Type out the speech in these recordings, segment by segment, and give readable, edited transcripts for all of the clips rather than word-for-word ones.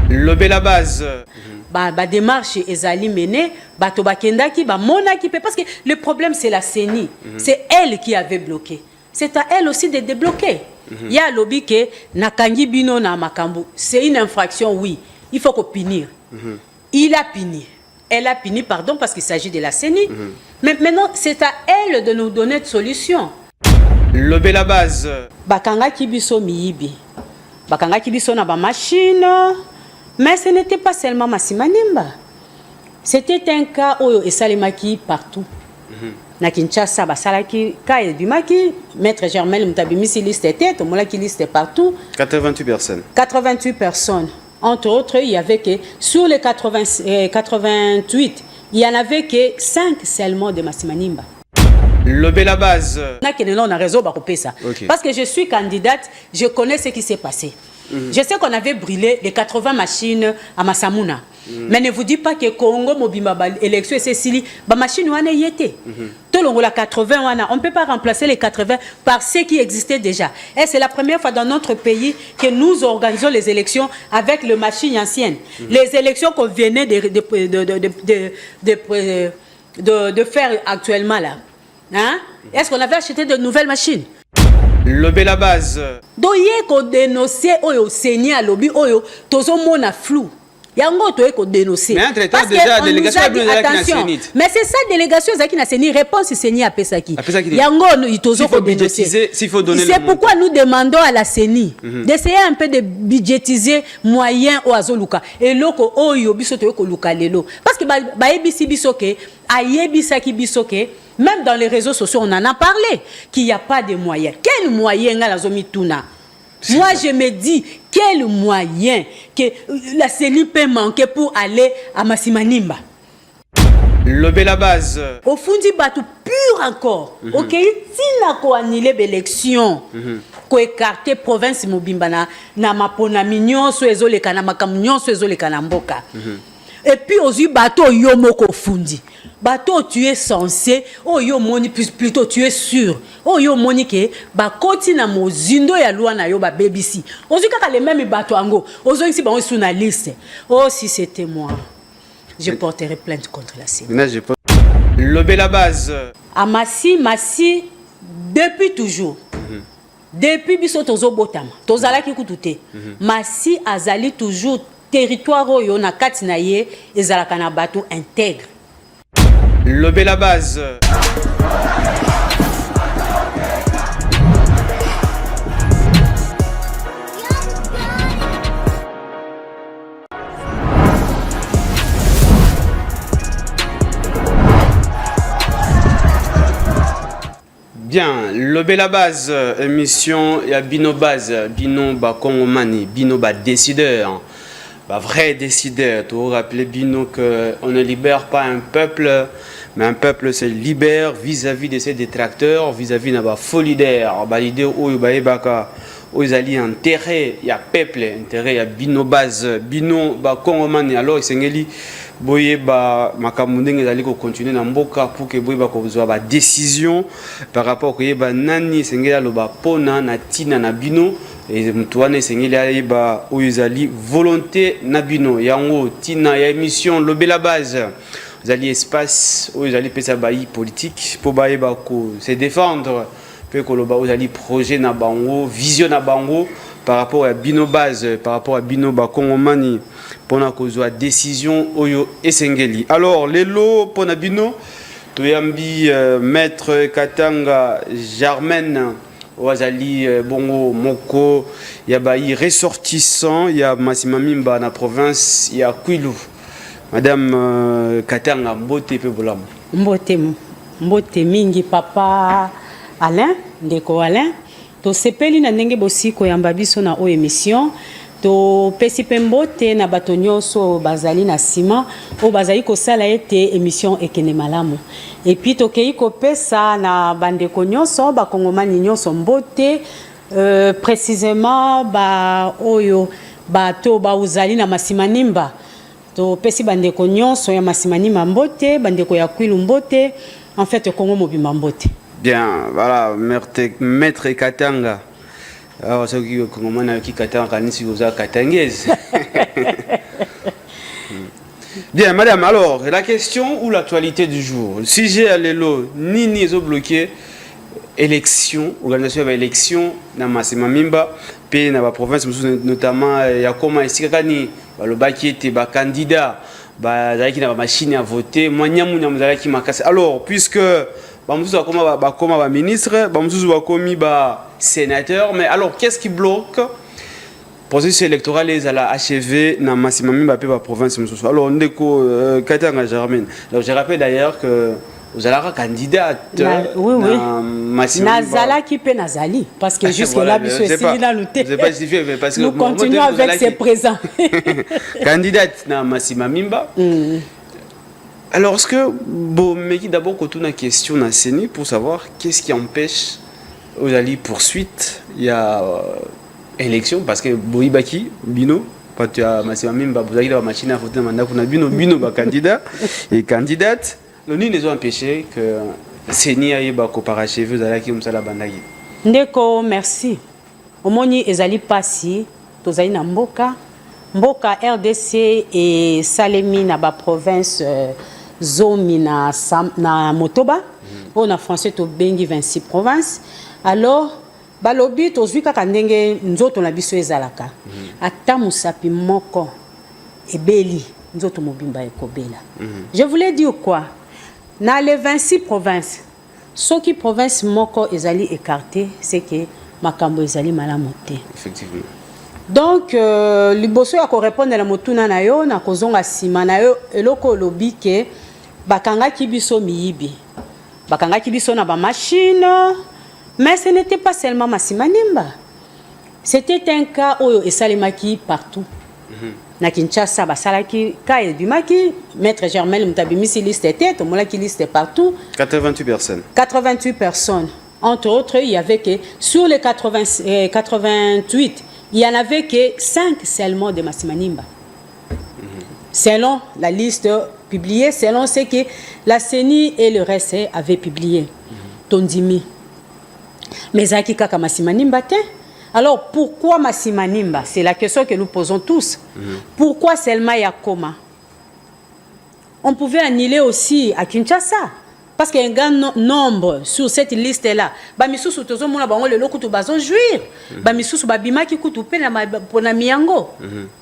Lobé la base. Ba démarche ezali mené, bato bakendaki, ba monaki parce que le problème c'est la CENI. C'est elle qui avait bloqué. C'est à elle aussi de débloquer. Il y a lobby que nakangi bino na makambu. C'est une infraction, oui. Il faut qu'on punir. Il a puni. Elle a puni, pardon, parce qu'il s'agit de la CENI. Mais maintenant, c'est à elle de nous donner de solutions. Lobé la base. Bakanga kibiso miyibi. Bakanga kibiso na ba machine. Mais ce n'était pas seulement Massimanimba. C'était un cas où il salimaki partout. Na Kinshasa, basalaki ka bimaki, maître Germain Moutabimisi liste tête, molaki liste partout. 88 personnes. 88 personnes. Entre autres, il y avait que sur les 88, il y en avait que 5 seulement de Massimanimba. Lobé la base. On a raison, parce que je suis candidate, je connais ce qui s'est passé. Je sais qu'on avait brûlé les 80 machines à Massamouna. Mais ne vous dites pas que Congo, Mobimba, élection et Cécilie, les machines ont été. Tout le monde, 80, on ne peut pas remplacer les 80 par ce qui existait déjà. Et c'est la première fois dans notre pays que nous organisons les élections avec les machines anciennes. Les élections qu'on venait de faire actuellement là. Hein? Est-ce qu'on avait acheté de nouvelles machines? Lobé la base. Doye ko dénoncer oyo seni a lobby oyo tozo mona flou. Yango toye ko dénoncer. Mais entre-temps déjà délégation a bien attention. Mais c'est ça délégation zaki na seni réponse seni a pesaki. Yango tozo ko dénoncer. S'il faut donner. C'est pourquoi nous demandons à la CENI d'essayer un peu de budgétiser moyens au azoluka et loko oyo biso toye ko luka lelo parce que ba ebisi biso ke ayebisa ki biso ke même dans les réseaux sociaux, on en a parlé, qu'il n'y a pas de moyens. Quel moyen a la Zomituna? Moi, je me dis, quel moyen que la CENI peut manquer pour aller à Massimanimba? Lobé la base. Au fond, du bateau pur encore. Ok, il n'a qu'à annuler l'élection. Qu'à écarter province Mobimba na mapona mignon, soezo le kanama mignon, soezo le kanamboka. Et puis, aux yeux bateau yomoko fundi. Bateau, tu es censé, oh yo moni, plutôt tu es sûr. Oh yo moni ke, ba koti na mozindo ya loi na yo ba BBC. Ozu kaka les mêmes bateaux ango. Ozu ici ba on sur la liste. Oh si c'était moi, je porterais plainte contre la CENI. Lobé la base. À Massi, depuis toujours. Depuis biso tozo botama. Tozala ki kutute. Massi azali toujours territoire oyo na kati na ye ezalaka na bateau intègre. Lobé la base. Bien, Lobé la base, émission, il y a Bino Base, Bino Bakongomani, Bino ba décideur. Bah, vrai décideur, tu vous rappelez Bino qu'on ne libère pas un peuple, mais un peuple se libère vis-à-vis de ses détracteurs, vis-à-vis de la folie d'air. Bah, l'idée où ils allaient enterrer, il y a peuple, enterrer, il y a Bino Base, Bino Bakongomani. Alors, il boye ba makamundenge ezali ko continuer na mboka pour que boye ba ko ba décision par rapport que ba nani sengela lo ba pona na tina na bino et mtuane sengela ba oyezali volonté na bino yango tina ya émission Lobé la base zali espace oyezali pesa bayi politique pour ba ko se défendre pe ko lo ba oyezali projet na bango vision na bango par rapport à Bino Base, par rapport à Bino Bakongomani, pour la décision Oyo Esengeli. Alors, les lots pour Bino, Toyambi, Maître Katanga, Germaine, Oazali, Bongo, Moko, il y a Bayi ressortissant, il y a Massimamimba dans la province, il y a Kwilu. Madame Katanga, Mbote Pebolam. Mbote Mingi, Papa Alain, Ndeko Alain. To sepeli na ndenge bosiko yamba biso na o émission to pesi pembote na bato nyonso bazali na sima o bazali ko sala ete émission ekene malamu et puis to kei ko pesa na bandeko nyonso ba kongomani nyonso mbote précisément ba oyo bato ba uzali na Massimanimba to pesi bandeko nyonso ya Massimanimba mbote bandeko ya Kwilu mbote en fait Kongo mobimba mbote. Bien, voilà, Maître Katanga. Alors, ce qui est qui Katan Kanisi Oza Katangez. Bien, madame, alors, la question ou l'actualité du jour? Si j'ai à l'élo, Nini est bloqué, élection, organisation de l'élection, dans ma Mimba, pays dans la province, notamment, il y a comment ici, le baki était candidat, qui n'a pas machine à voter, moi, qui m'a cassé. Alors, puisque, comme ministre, comme sénateur, mais alors, qu'est-ce qui bloque? Processus électoral est à la achevé dans la province. Alors, je rappelle d'ailleurs que vous allez être candidate. Oui. Nazala qui peut Nazali. Parce que jusque-là, nous continuons avec ses présents. Candidate dans Massima Mimba. Alors, est-ce que, mais d'abord, quand on a une question dans CENI pour savoir qu'est-ce qui empêche aux alliés poursuite, il y a élection, parce que Boïbaki, Bino, quand tu as Massima Mimba, vous avez la machine à voter, Bino, candidat et candidate. Nous les ont empêché que CENI aille parachever aux qui ont ça la bandagi. Ndeko, merci. Omoni ezali pasi, tozali na mboka RDC et Salemi na ba province Zomi na Motoba. On a français to bengi 26 provinces. Alors balobi tozwi kaka ndenge nzoto na biso ezalaka. Ata musapi moko ebeli nzoto mobimba ekobela. Je voulais dire quoi? Dans les 26 provinces, ce qui province moko ezali écarté, c'est que makambo ezali malamoté. Effectivement. Donc liboso ya ko répondre à la motuna na yo na kozonga sima na yo eloko lobi ke bakanga kibiso miyibi. Bakanga kibiso na ba machine, mais ce n'était pas seulement Massima Nimba. C'était un cas oyo esalemaki partout. Na Kinshasa basalaki ka ebimaki maître Germain Mutabimisi liste était tomola qui liste partout 88 personnes. 88 personnes. Entre autres, il y avait que sur les 88, il y en avait que 5 seulement de Massima Nimba. Selon la liste publiée, selon ce que la CENI et le reste avaient publié. Tondimi. Mais Zaki Kaka Massima Nimba te. Alors, pourquoi Massima Nimba? C'est la question que nous posons tous. Pourquoi seulement Yakoma? On pouvait annuler aussi à Kinshasa. Parce qu'il y a un grand nombre sur cette liste-là. Bamisusu tozo mona bango le lokutu bazo jouir. Bamisusu babima ki kutu pe na pona miyango.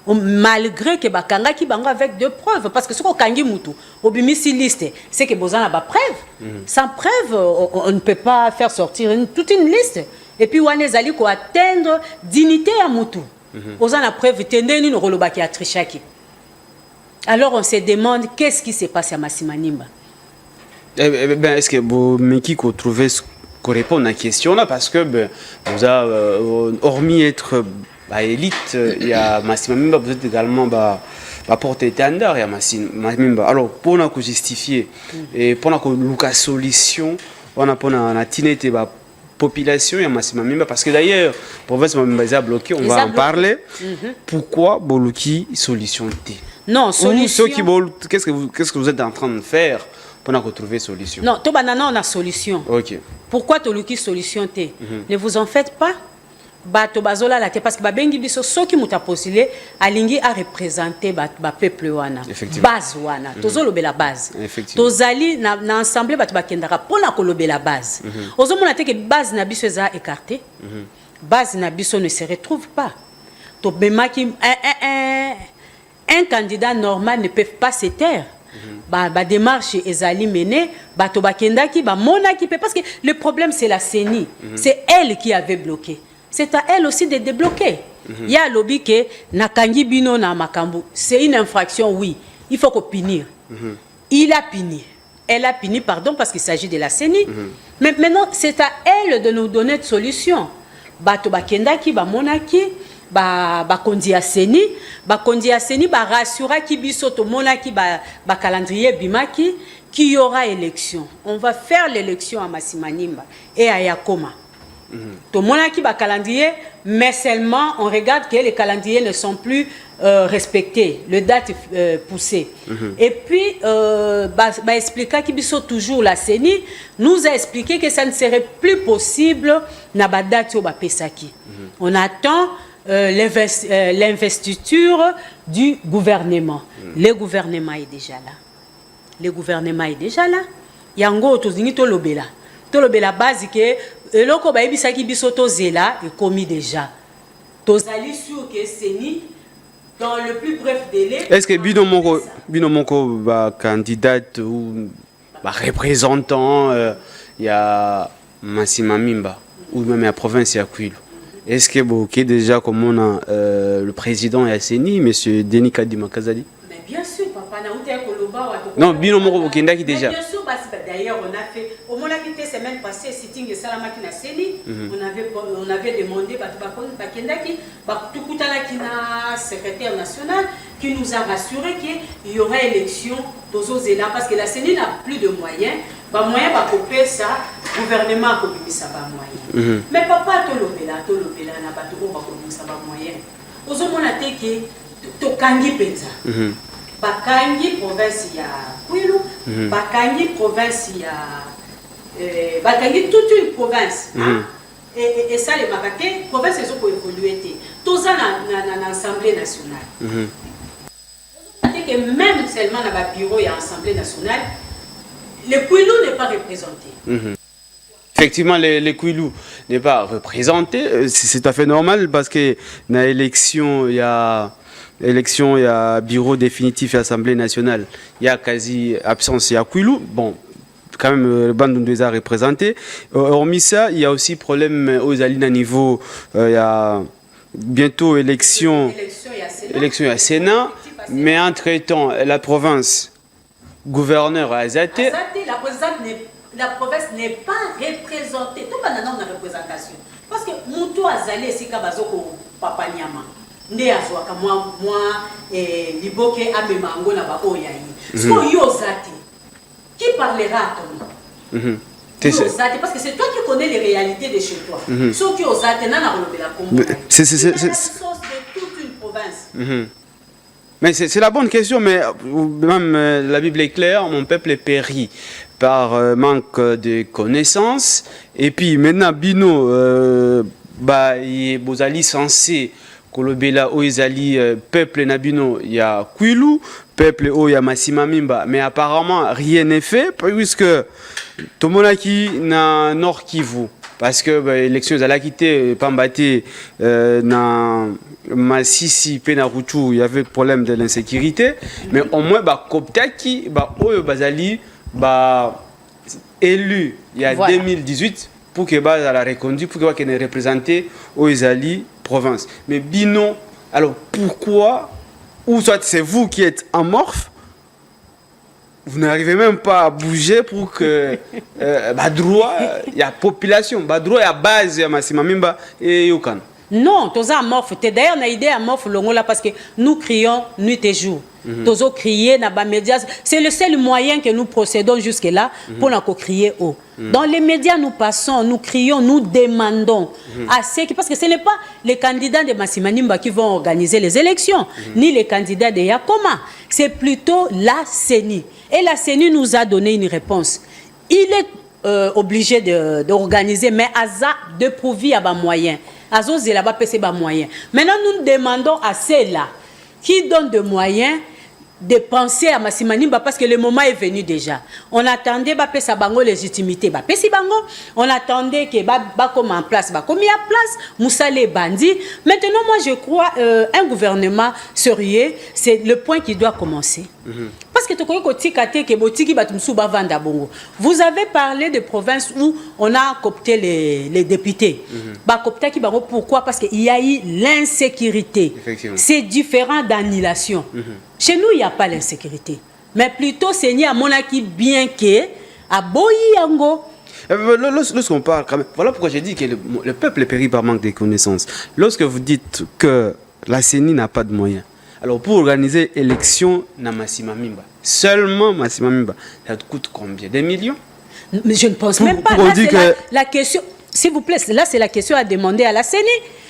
Malgré que bakanga ki bango avec deux preuves parce que ce ko kangi mutu obimisi liste, c'est que bozana ba preuve. Sans preuve, on ne peut pas faire sortir toute une liste. Et puis wane zali ko atteindre dignité à mutu. Bozana preuve tendeni no rolobaki a trichaki. Alors on se demande qu'est-ce qui s'est passé à Massima Nimba. Est-ce que vous trouvez qu'on répond à la question là parce que vous avez hormis être élite, il y a Massima Mimba, vous êtes également porte-étendard, il y a Massima Mimba. Alors pour nous justifier et pour nous la solution, on a pour la tinette population il y a Massima Mimba parce que d'ailleurs province Mimba bloqué, on va en parler. Pourquoi Boluki solution T? Non, solution. Qu'est-ce que vous êtes en train de faire pour trouver solution? Non, to banana on a solution. OK. Pourquoi toluki solution T? Ne vous en faites pas. Bato bazola la te parce que babengi biso soki muta postulé alingi a représenter ba peuple wana. Base wana. Tozo lobela base. Tozali na ensemble bato bakendaka pona ko lobela base. Ozo mona te que base na biso eza écarté. Base na biso ne se retrouve pas. To bemaki un candidat normal ne peut pas se taire. Ba démarche ezali menée, bato bakendaki ba monaki parce que le problème c'est la CENI. C'est elle qui avait bloqué. C'est à elle aussi de débloquer. Il y a lobby que nakangi bino na makambu. C'est une infraction, oui. Il faut qu'on punir. Il a puni. Elle a puni, pardon, parce qu'il s'agit de la CENI. Mais maintenant, c'est à elle de nous donner de solution. Bato bakendaki ba monaki. Kondi a CENI rassura ki biso to monaki ba calendrier bimaki qu'il y aura élection. On va faire l'élection à Massima Nimba et à Yakoma. To monaki ba calendrier, mais seulement on regarde que les calendriers ne sont plus respecté, le date poussé. Et puis, expliquer qu'il toujours la CENI nous a expliqué que ça ne serait plus possible na ba date au Pesaki. On attend l'investiture du gouvernement. Le gouvernement est déjà là. Le gouvernement est déjà là. Yango tozingi to lobela. To lobela base que eloko ba ebisaki biso to zela est commis déjà. Tozali sûr que CENI dans le plus bref délai. Est-ce que Bino Moko ba candidate ou ba représentant il y a Massima Mimba ou même la province ya Kwilu. Est-ce que okay, déjà comme on a le président ya CENI monsieur Denis Kadima Kazadi? Mais bien sûr papa na uta koloba wa. Non, Bino Moko Kendaki déjà. Bien sûr d'ailleurs on a fait au moment qui était semaine passée sitting et salamaki na CENI, on avait demandé ba Kendaki ba tukutala kina secrétaire national qui nous a rassuré qu'il y aurait élection là parce que la CENI n'a plus de moyens. Ba moyen ba couper ça, gouvernement a coupé ça ba moyen. Mais papa tolobela na ba to ba coupé ça ba moyen. Ozo mona te que to kangi penza. Bakangi province ya Kwilu, Bakangi province ya Bakangi toute une province. Et ça les makate province ils ont évolué tout ça dans l'Assemblée nationale. Que même seulement dans le bureau et l'Assemblée nationale, le Kwilu n'est pas représenté. Effectivement, le Kwilu n'est pas représenté. C'est tout à fait normal parce que dans l'élection, il y a bureau définitif et Assemblée nationale. Il y a quasi absence. Il y a Kwilu. Bon, quand même, le bande nous a représenté. Hormis ça, il y a aussi problème aux alines à niveau. Il y a bientôt élection à Sénat. Mais entre-temps, la province, gouverneur a Azate. La province n'est pas représentée. Tout le monde a représentation. Parce que Moutou Azali et Sikabazoko Papa Nyama. Nde azwaka moi liboke amemango na ba oyayi. So yozati. Qui parlera à ton nom? Parce que c'est toi qui connais les réalités de chez toi. So qui ozati na na rolobela kombo. C'est la source de toute une province. Mais c'est la bonne question, mais même la Bible est claire, mon peuple est péri par manque de connaissances. Et puis maintenant, Bino, vous allez censé kolobela oizali peuple nabino il y a Kwilu, peuple o ya Massima Mimba, mais apparemment rien n'est fait puisque Tomonaki na Nord Kivu parce que l'élection a quitté Pambate na Masisi pe na Rutu, il y avait problème de l'insécurité, mais au moins Koptaki oyo bazali élu il y a 2018 pour que base à la reconduite pour que ne représenté aux Izali province. Mais Bino, alors pourquoi, ou soit c'est vous qui êtes amorphe, vous n'arrivez même pas à bouger pour que droit, il y a population, droit, il y a base, il y a Massima Mimba et Yokan. Non, tous amorphes. D'ailleurs, on a idée amorphe là parce que nous crions nuit et jour. Tous crier dans les médias. C'est le seul moyen que nous procédons jusque-là pour nous crier haut. Dans les médias, nous passons, nous crions, nous demandons à ceux qui... Parce que ce n'est pas les candidats de Massima Mimba qui vont organiser les élections, ni les candidats de Yakoma. C'est plutôt la CENI. Et la CENI nous a donné une réponse. Il est obligé d'organiser, mais ASA de prouver à bas moyens. Azos est là-bas, c'est bas moyens. Maintenant, nous demandons à ceux-là qui donnent des moyens de penser à Massima Mimba parce que le moment est venu déjà. On attendait bah sa bango légitimité, bah pesi bango. On attendait que bah comme en place, bah comme il y a place, Moussa les bandits. Maintenant, moi je crois un gouvernement sérieux, c'est le point qui doit commencer. Parce que vous avez parlé de provinces où on a coopté les députés. Pourquoi? Parce qu'il y a eu l'insécurité. C'est différent d'annulation. Chez nous, il n'y a pas l'insécurité. Mais plutôt, c'est à Monaki bien que à Boyango. Lorsqu'on parle, quand même, voilà pourquoi j'ai dit que le peuple périt par manque de connaissances. Lorsque vous dites que la CENI n'a pas de moyens, alors pour organiser l'élection na Massima Mimba, seulement Massima Mimba, ça te coûte combien? Des millions? Mais je ne pense même pas. Là, la question. S'il vous plaît, là c'est la question à demander à la CENI.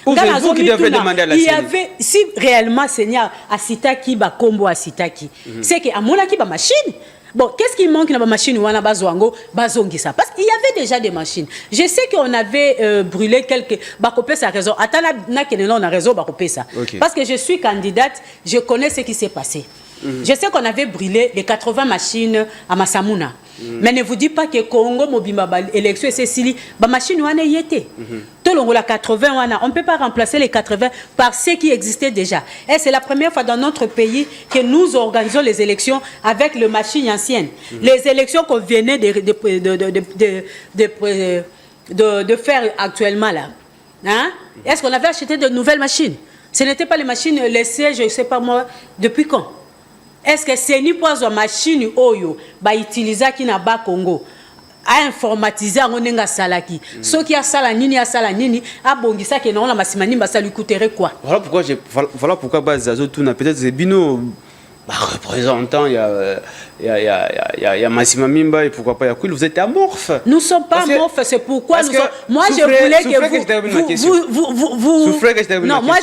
Ou c'est vous qui devez demander à la CENI. Il y avait, si réellement Seigneur a Sitaki, ba combo a Sitaki, c'est qu'à mon qui ba machine. Bon, qu'est-ce qui manque dans la machine ou on a bazongo, bazongisa? Parce qu'il y avait déjà des machines. Je sais qu'on avait brûlé quelques. Bakopé sa raison. Attends, on a raison, Bakopé ça. Parce que je suis candidate, je connais ce qui s'est passé. Je sais qu'on avait brûlé les 80 machines à Massamouna. Mais ne vous dites pas que Congo, Mobimba, élection et Cécilie, la machine ou y était. Tout le monde, 80, on ne peut pas remplacer les 80 par ce qui existait déjà. Et c'est la première fois dans notre pays que nous organisons les élections avec les machines anciennes. Les élections qu'on venait de faire actuellement là. Hein? Est-ce qu'on avait acheté de nouvelles machines? Ce n'étaient pas les machines laissées, je ne sais pas moi, depuis quand? Est-ce que c'est ni pas une machine oyo ba utiliser qui na ba Congo a informatiser ngonenga salaki ce qui a sala nini a bongisa que non la Masimanimba ça lui coûterait quoi? Voilà pourquoi Bazazo tout n'a peut-être Bino représentant il y a Masimanimba et pourquoi pas Yakoul, vous êtes amorphe. Nous sommes pas amorphes, c'est pourquoi nous sommes... Moi je voulais que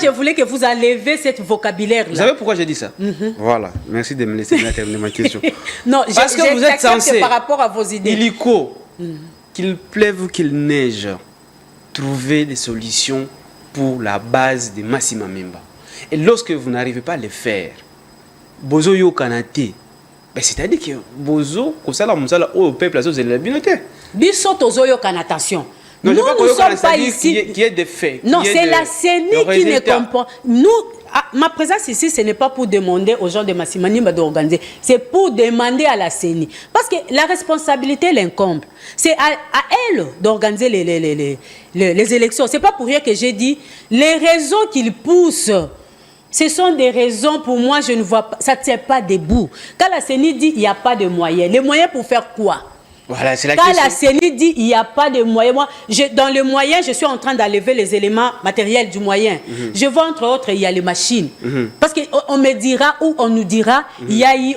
je voulais que vous enlevez cette vocabulaire là. Vous savez pourquoi j'ai dit ça? Voilà, merci de me laisser terminer ma question. Non, parce que vous êtes censé par rapport à vos idées. Illico, qu'il pleuve ou qu'il neige, trouver des solutions pour la base de Masimanimba. Et lorsque vous n'arrivez pas à le faire, Bozo yo kanate. Ben c'est-à-dire que Bozo, comme ça, au peuple, là, vous allez la binoter. Biso tozo yo attention. Non, nous ne sommes pas ici. Qui est des faits. Non, c'est la CENI qui ne comprend. Nous, ma présence ici, ce n'est pas pour demander aux gens de Masimanimba d'organiser. C'est pour demander à la CENI. Parce que la responsabilité l'incombe. C'est à elle d'organiser les élections. Ce n'est pas pour rien que j'ai dit les raisons qu'ils poussent. Ce sont des raisons pour moi, je ne vois pas, ça ne tient pas debout. Quand la CENI dit il n'y a pas de moyens, les moyens pour faire quoi? Voilà, c'est la Quand question. la CENI dit il n'y a pas de moyens, moi, dans le moyen, je suis en train d'enlever les éléments matériels du moyen. Je vois entre autres, il y a les machines. Parce qu'on me dira ou on nous dira,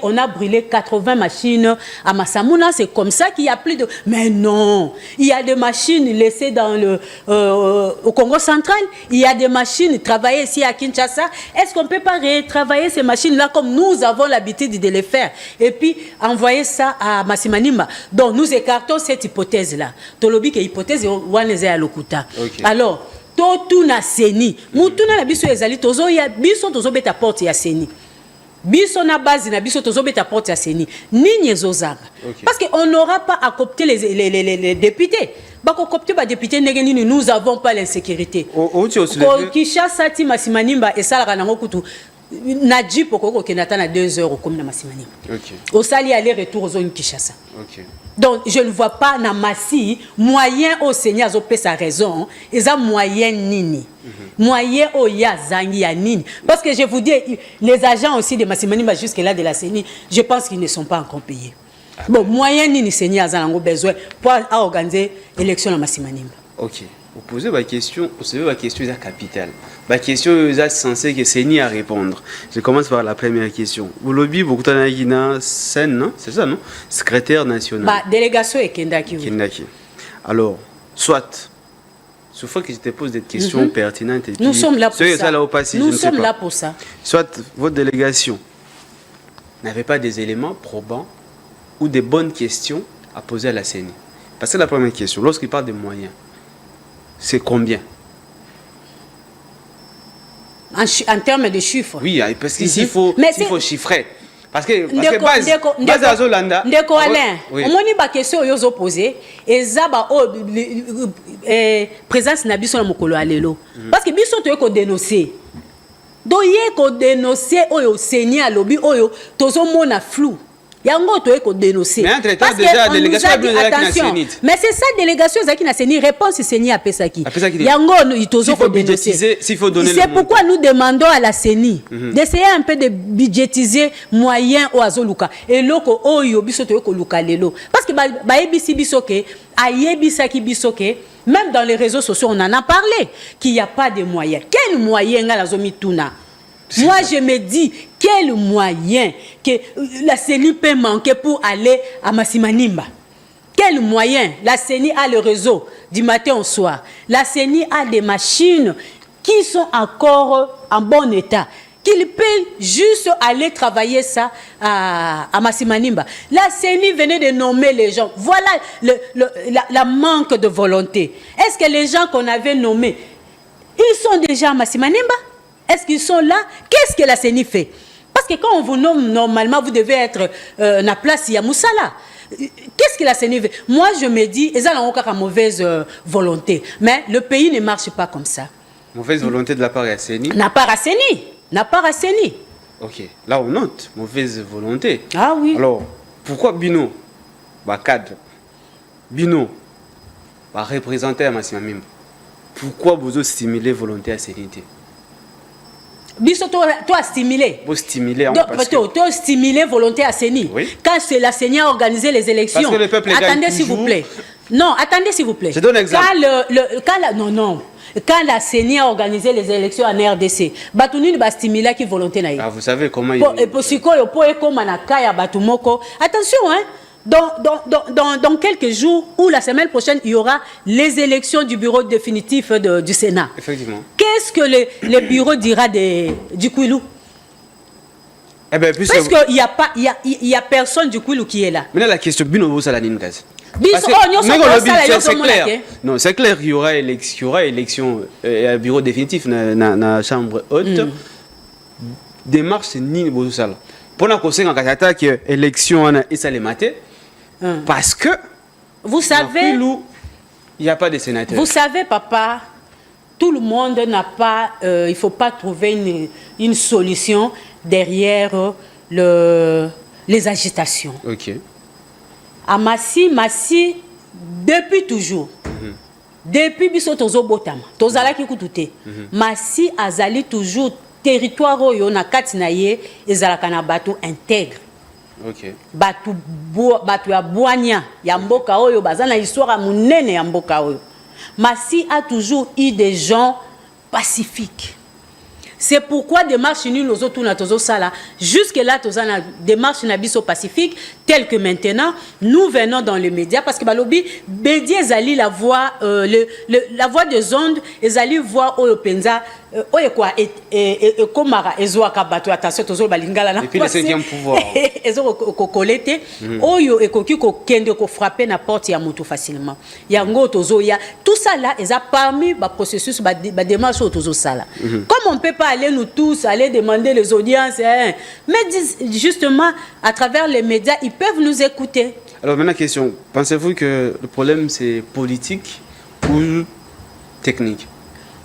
on a brûlé 80 machines à Massamouna, c'est comme ça qu'il n'y a plus de... Mais non, il y a des machines laissées dans au Congo central, il y a des machines travaillées ici à Kinshasa. Est-ce qu'on ne peut pas retravailler ces machines-là comme nous avons l'habitude de les faire et puis envoyer ça à Masimanimba? Donc, nous écartons cette hypothèse-là. Tolobi que hypothèse waneze à lokuta. Alors, tout na CENI. Mutuna na biso ezali tozo ya biso tozo beta porte ya CENI. Biso na base na biso tozo beta porte ya CENI. Nini ezozanga. Parce qu'on n'aura pas à coopter les députés. Bako coopter ba députés ngenini nous avons pas l'insécurité. Kinshasa ti Masimanimba et ça la nango kutu. Nadji poko kenata na 2 heures comme na Masimanimba. Au sali aller-retour aux zones Kinshasa. Donc, je ne vois pas dans Massi moyen au Seigneur a sa raison. Ils ont moyen nini. Moyen au Yazangi ya nini. Parce que je vous dis, les agents aussi de Masimanimba jusque-là de la CENI, je pense qu'ils ne sont pas encore payés. Bon, moyen nini Seigneur a besoin pour organiser l'élection à Masimanimba. Ok. Vous posez ma question, est capitale. Ma question est censée que CENI à répondre. Je commence par la première question. Vous lobby beaucoup de Guinée, non? C'est ça, non? Secrétaire national. Bah, délégation est Kendaki. Kendaki. Alors, soit, sauf fois que je te pose des questions pertinentes. Et nous sommes là pour ça. Nous sommes là pour ça. Soit votre délégation n'avait pas des éléments probants ou des bonnes questions à poser à la CENI. Parce que la première question, lorsqu'il parle des moyens, c'est combien? En termes de chiffres. Oui, parce qu'ici, il faut chiffrer. Parce que base à Zolanda. Ndeko Alain, on m'a dit que question aux opposés et zaba présence na biso na mokolo alelo. Parce que biso to ko dénoncer. Doye ko dénoncer oyo Seigneur lobby oyo tozo mona flou. Yango to ko dénoncer. Mais entre-temps déjà délégation a bien attention. Mais c'est ça délégation zaki na Seigneur réponse Seigneur Pesaki. Yango tozo ko dénoncer. S'il faut donner. C'est pourquoi nous demandons à la CENI d'essayer un peu de budgétiser moyens au azoluka et loko oyo biso to ko luka lelo parce que ba ebisi biso ke ayebisa ki biso ke même dans les réseaux sociaux on en a parlé qu'il n'y a pas de moyens. Quel moyen ngala zomi tuna? Moi, je me dis, quel moyen que la CENI peut manquer pour aller à Masimanimba? Quel moyen? La CENI a le réseau du matin au soir. La CENI a des machines qui sont encore en bon état, qu'il peut juste aller travailler ça à Masimanimba. La CENI venait de nommer les gens. Voilà la manque de volonté. Est-ce que les gens qu'on avait nommés, ils sont déjà à Masimanimba? Est-ce qu'ils sont là? Qu'est-ce que la CENI fait? Parce que quand on vous nomme, normalement, vous devez être la place Yamoussala. Qu'est-ce que la CENI fait? Moi, je me dis, ils ont encore mauvaise volonté. Mais le pays ne marche pas comme ça. Mauvaise volonté de la part de la CENI? N'a pas à CENI. N'a pas à CENI. Ok, là on note, mauvaise volonté. Ah oui. Alors, pourquoi Bino, cadre, Bino, représenter à Massimamim? Pourquoi vous stimuler volonté à CENI? Biso, toi stimuler. Vous stimuler toi stimuler volonté à CENI. Oui. Quand c'est la CENI a organisé les élections. Parce que le peuple attendez s'il vous plaît. Non, attendez s'il vous plaît. Je donne un exemple. Quand la CENI a organisé les élections en RDC, Batouni va stimuler qui volonté naïe. Ah, vous savez comment il attention, hein. Dans quelques jours ou la semaine prochaine, il y aura les élections du bureau définitif du Sénat. Effectivement. Qu'est-ce que le bureau dira du Kouilou? Eh bien, parce qu'il n'y a personne du Kouilou qui est là. Maintenant, la question, Bino Salaninkas. C'est clair. Non, c'est clair qu'il y aura élection bureau définitif dans la chambre haute. Démarche, c'est ni le sala. Pour la conseil en Katata, que élection et ça les maté. Parce que vous savez, il n'y a pas de sénateur. Vous savez, papa, tout le monde n'a pas. Il ne faut pas trouver une solution derrière les agitations. Ok. À Massi, depuis toujours, depuis biso tozo botama, tozala ki kutute. Massi azali toujours territoire oyo na kati na ye ezalaka na bato intègre. Ok. Bato ya Bouania, ya mboka oyo baza na histoire munene ya mboka oyo. Massi a toujours eu des gens pacifiques. C'est pourquoi démarche nous nos autres na tozo sala jusque là toza na démarche na biso pacifique tel que maintenant nous venons dans les médias parce que balobi Bédié Zali la voix la voix des ondes ezali voix oyo penza oyo quoi et komara ezoaka bato attention tozo balingala na. Et puis le 5e pouvoir ezo ko kolete oyo ekoki ko kende ko frapper na porte ya moto facilement yango tozo ya tout ça là eza parmi ba processus ba démarche tozo sala. Comme on peut pas aller nous tous aller demander les audiences mais justement à travers les médias ils peuvent nous écouter. Alors maintenant question, pensez-vous que le problème c'est politique ou technique?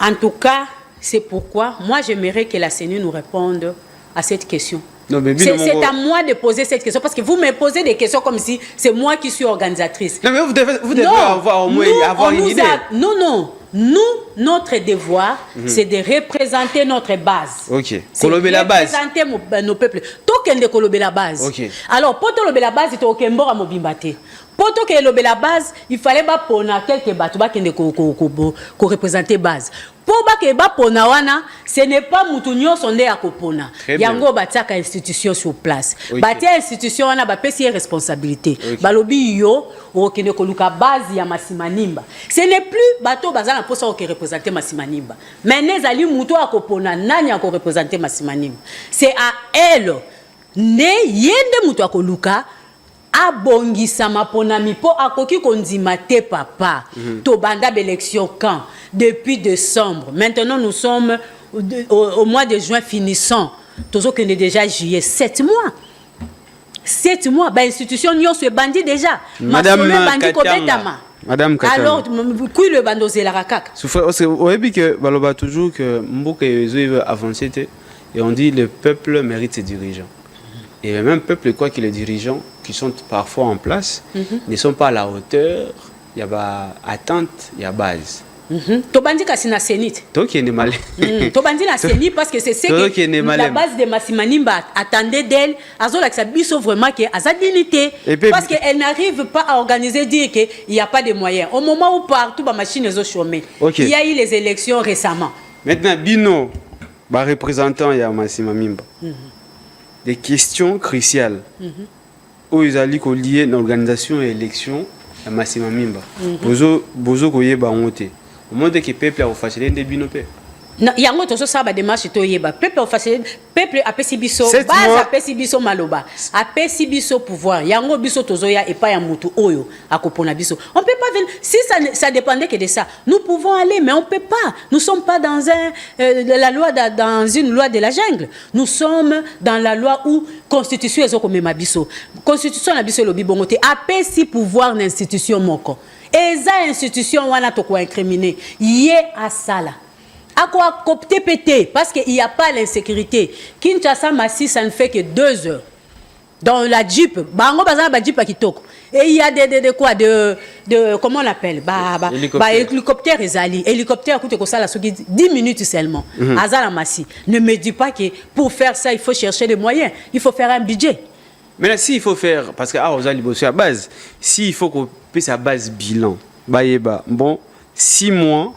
En tout cas, c'est pourquoi moi j'aimerais que la CENI nous réponde à cette question. C'est à moi de poser cette question parce que vous me posez des questions comme si c'est moi qui suis organisatrice. Non mais vous devez avoir au moins une idée. Non. Nous, notre devoir, c'est de représenter notre base. Ok. Colober la base. Représenter nos peuples. Token de colober la base. Ok. Alors, pour colober la base, il faut qu'il y ait un mobimbate. Pour colober la base, il fallait pas pour quelques bateaux qui représenter base. Pour que bapona wana, ce n'est pas mutunyo sonde à kopona. Yango batiaka institution sur place. Batia institution wana ba pesi responsabilité. Balobi yo o kende koluka base ya Masimanimba. Ce n'est plus bateau bazana posa o ke représenter Masimanimba. Mais nezali muto a kopona nani a ko représenter Masimanimba. C'est à elle ne yende muto a koluka abongisa maponami po akoki kondima te papa to banda d'élection quand depuis décembre maintenant nous sommes au mois de juin finissant tozo que déjà juillet 7 mois ba institution nyo se bandi déjà madame Katama alors kui le bando zela rakaka souffre au début que baloba toujours que mboka veut avancer et on dit le peuple mérite ses dirigeants. Et le même peuple, quoi que les dirigeants qui sont parfois en place ne sont pas à la hauteur, il y a attente, il y a base. Tobandi kasina senit. Toi qui es malin. Tobandi la senit parce que c'est ce que la base de Masimanimba attendait d'elle. Azola que ça biso vraiment que a sa dignité parce qu'elle n'arrive pas à organiser dire que il y a pas de moyens. Au moment où partout ba machine est au chômé. Il y a eu les élections récemment. Maintenant Bino, ba représentant ya Masimanimba. Des questions cruciales où ils allaient lier l'organisation et l'élection ya masima mimba bozo koyeba ngote omonde ke peuple a ofacile nde bino pe yango tozo saba démarche to yeba peuple ofacile peuple apesi biso base apesi biso maloba apesi biso pouvoir yango biso tozo ya epa ya mutu oyo akopona biso on peut pas venir si ça dépendait que de ça nous pouvons aller mais on peut pas nous sommes pas dans la loi dans une loi de la jungle nous sommes dans la loi où constitution ezokomema biso constitution na biso lobi bongo te apesi pouvoir na institution moko eza institution wana to ko incriminer yé asala à quoi copter péter parce qu'il n'y a pas l'insécurité. Kinshasa Massi, ça ne fait que 2 heures. Dans la Jeep, bango bazana ba Jeep kitoko. Et il y a de comment on appelle hélicoptère ezali. Hélicoptère coûte ça la 10 minutes seulement. Azala Massi. Ne me dis pas que pour faire ça il faut chercher des moyens, il faut faire un budget. Mais là si il faut faire parce que aux ali à base, si il faut qu'on paie sa base bilan. Bon 6 mois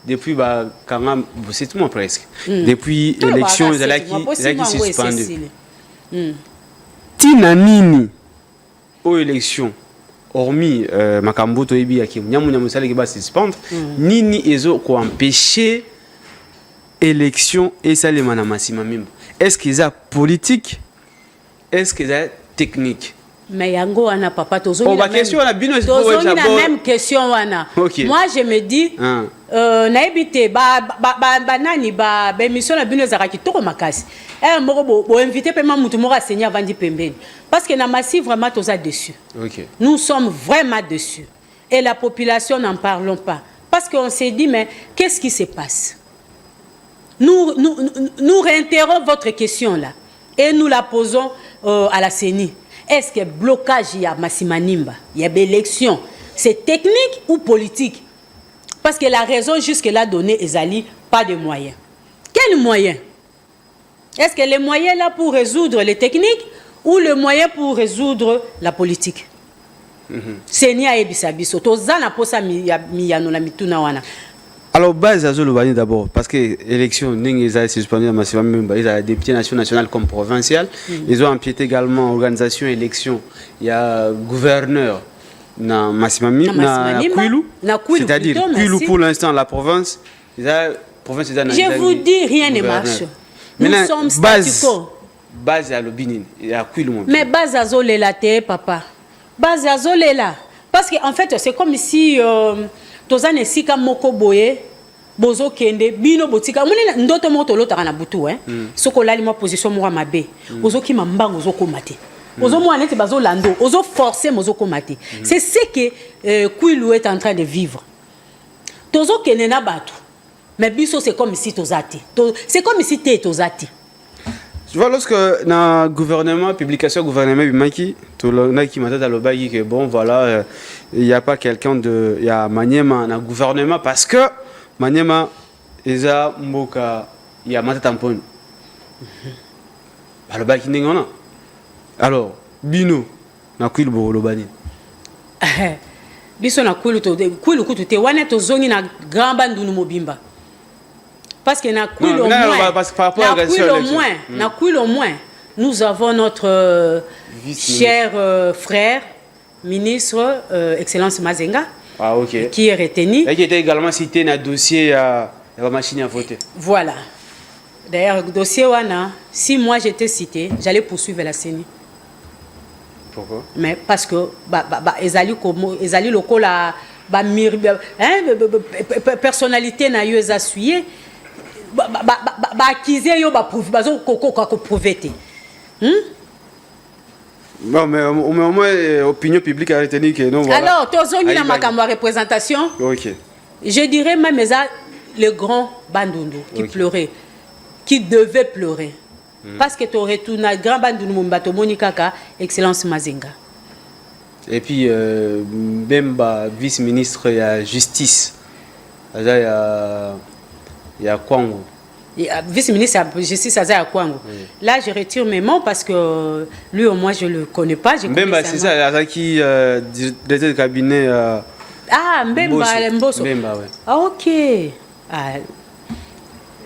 depuis c'est 7 mois presque. Depuis l'élection ils allaient suspendu. Tina nini aux élections hormis makambo to yebiaki nyamu sala ki ba suspendre nini ezo ko empêcher élection et ça les mana masima mimba. Est-ce qu'ils a politique? Est-ce qu'ils a technique? Mais yango wana papa tozo la même question wana. Okay. Moi je me dis na ebité nani émission na bino ezaka kitoko makasi. Moko bo inviter pe mutu moko enseigner vandi pembeni. Parce que na massif vraiment toza dessus. Okay. Nous sommes vraiment dessus. Et la population n'en parlons pas parce qu'on s'est dit mais qu'est-ce qui se passe? Nous réitérons votre question là et nous la posons à la CENI. Est-ce que blocage il y a Massimanimba, il y a élection, c'est technique ou politique? Parce que la raison jusque-là donnée, Ezali, pas de moyens. Quels moyens? Est-ce que les moyens là pour résoudre les techniques ou le moyen pour résoudre la politique? C'est ni à Ebisabiso. Tozana posa miyano na mituna wana. Alors, base à Zolobani d'abord, parce que l'élection, ils ont suspendu à Massivamimba, ils ont des députés nationaux comme provincial, ils ont empiété également l'organisation élection. Il y a gouverneur dans Massivamimba, c'est-à-dire Kwilu pour l'instant, la province, je vous dis, rien ne marche. Nous sommes statu quo. Base à l'Obinin, il y a Kwilu. Mais base à Zolela, papa. Base à Zolela. Parce qu'en fait, c'est comme si. Tozane sika moko boye bozo kende bino botika munina ndoto moto lotaka na butu soko lali mo position mo mabe ozo ki mambango ozo komate ozo mo anete bazo lando ozo forcer mozo komate c'est ce que Kwilu est en train de vivre tozo kende na batu mais biso c'est comme si tozati c'est comme si t'es tozati. Tu vois, lorsque dans le gouvernement, publication gouvernement, il qui m'a dit que bon, voilà, il n'y a pas quelqu'un de. Il y a Maniema dans le gouvernement parce que Maniema, il y a Mata Tampon. Alors, Bino, na Kwilu Borolobani. Biso na Kwilu kutu te wane to zongi na grand bandu no mobimba. Parce que na Kwilu au moins, nous avons notre cher frère, ministre, Excellence Mazenga, qui est retenu. Et qui était également cité dans le dossier à la machine à voter. Voilà. D'ailleurs, le dossier Wana, si moi j'étais cité, j'allais poursuivre la CENI. Pourquoi? Mais parce que ezali lokola personnalité na yo ezasuye acquise yo ba prouver bazo ko prouver te. Non mais au moins opinion publique a retenu que non voilà. Alors tozongi na makambo représentation. OK. Je dirais même le grand Bandundu qui pleurait, qui devait pleurer. Parce que tu retournes à grand Bandundu Mumbato Monikaka, Excellence Mazenga. Et puis même vice-ministre de la justice. Il y a Kwango. Vice-ministre de la justice à Kwango. Là je retire mes mots parce que lui au moins je le connais pas, même c'est ça qui directeur de cabinet Mbemba Mboso. Mbemba, ouais. Ah OK.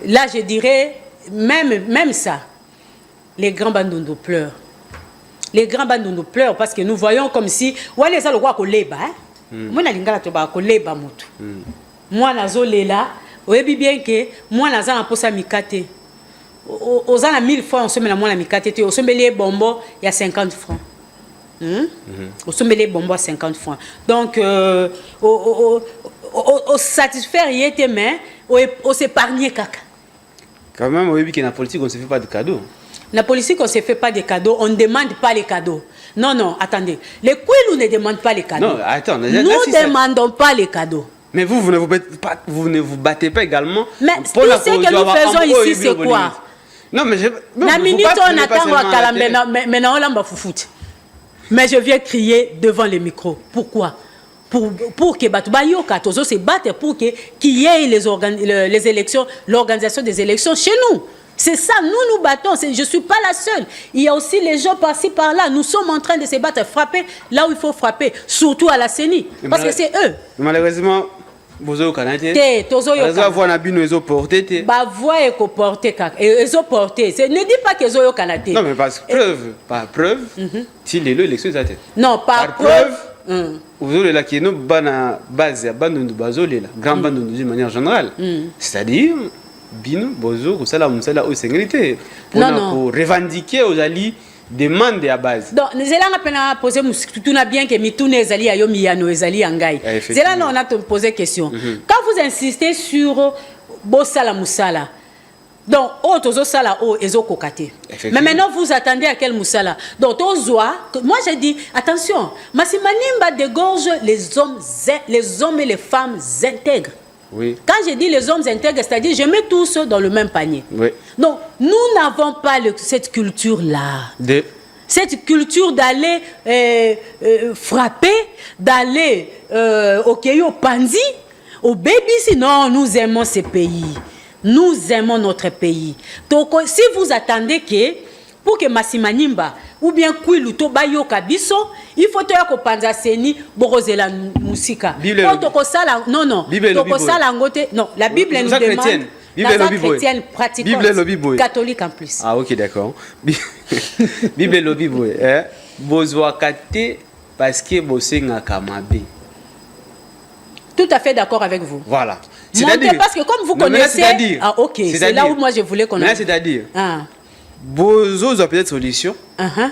Là je dirais même ça. Les grands Bandundu pleurent. Les grands Bandundu pleurent parce que nous voyons comme si ouais les ça le quoi qu'on leba Moi na lingala to ba ko leba mutu. Moi nazo lela, oyebi bien que moi naza na posa mikate. Oza na 1000 francs on se met na moi na mikate te, on se met les bonbons il y a 50 francs. On se met les bonbons à 50 francs. Donc au satisfaire y était mais on s'épargner caca. Quand même, oui, que la politique, on ne se fait pas de cadeaux. La politique, on ne se fait pas de cadeaux, on ne demande pas les cadeaux. Non, non, attendez. Les Kouilou ne demandent pas les cadeaux. Non, attends. Nous ne demandons pas les cadeaux. Mais vous ne vous battez pas également. Mais tout ce que nous faisons ici, c'est quoi? Non, mais je... La minute, on attend à Kalambe, maintenant, on l'a foufoute. Mais je viens crier devant les micros. Pourquoi? Pour que Batubayoka Tozo se batte pour qu'il y ait les élections, l'organisation des élections chez nous. C'est ça, nous battons. Je ne suis pas la seule. Il y a aussi les gens par-ci, par-là. Nous sommes en train de se battre, frapper là où il faut frapper, surtout à la CENI. Parce que c'est eux. Malheureusement, vous avez canadien. Ils ont porté. Bah, voix est porté. Ils ont porté. Ne dis pas qu'ils ont canadien. Non, mais par preuve, si l'élection est à tête. Non, par preuve. Vous avez la qui est base grand bande de manière générale. C'est-à-dire, Bino, Bozo, Kusala, Moussala, sécurité. Pour revendiquer aux alliés demande à base. Donc, nous allons poser tout bien que Mitoune Ezali a Yomiano Ezali Angai. C'est là on a posé question. Quand vous insistez sur Bossala Moussala, donc, Tozo Sala, Ezo Kokate. Mais maintenant, vous attendez à quel Moussala? Donc, moi j'ai dit, attention, Massimanimba dégorge les hommes et les femmes intègres. Oui. Quand je dis les hommes intègres, c'est-à-dire, je mets tous dans le même panier. Oui. Donc, nous n'avons pas cette culture-là. Cette culture d'aller frapper, d'aller au Keyo Panzi, au Baby, non, nous aimons ces pays. Nous aimons notre pays. Donc, si vous attendez que, pour que Massimanimba, ou bien Kouilou, Tobayo Kabiso, il faut que Panza Seni, Borozela Moussika. Non, non. Non, la Bible nous demande. Bible chrétienne pratiquante. Bible catholique en plus. Ah, ok, d'accord. Bible lobby boy. Bozwa kate parce que bosenga kamabe. Tout à fait d'accord avec vous. Voilà. Parce que comme vous connaissez... Ah, ok. C'est là où moi je voulais qu'on... C'est-à-dire... Bozo a peut-être solution.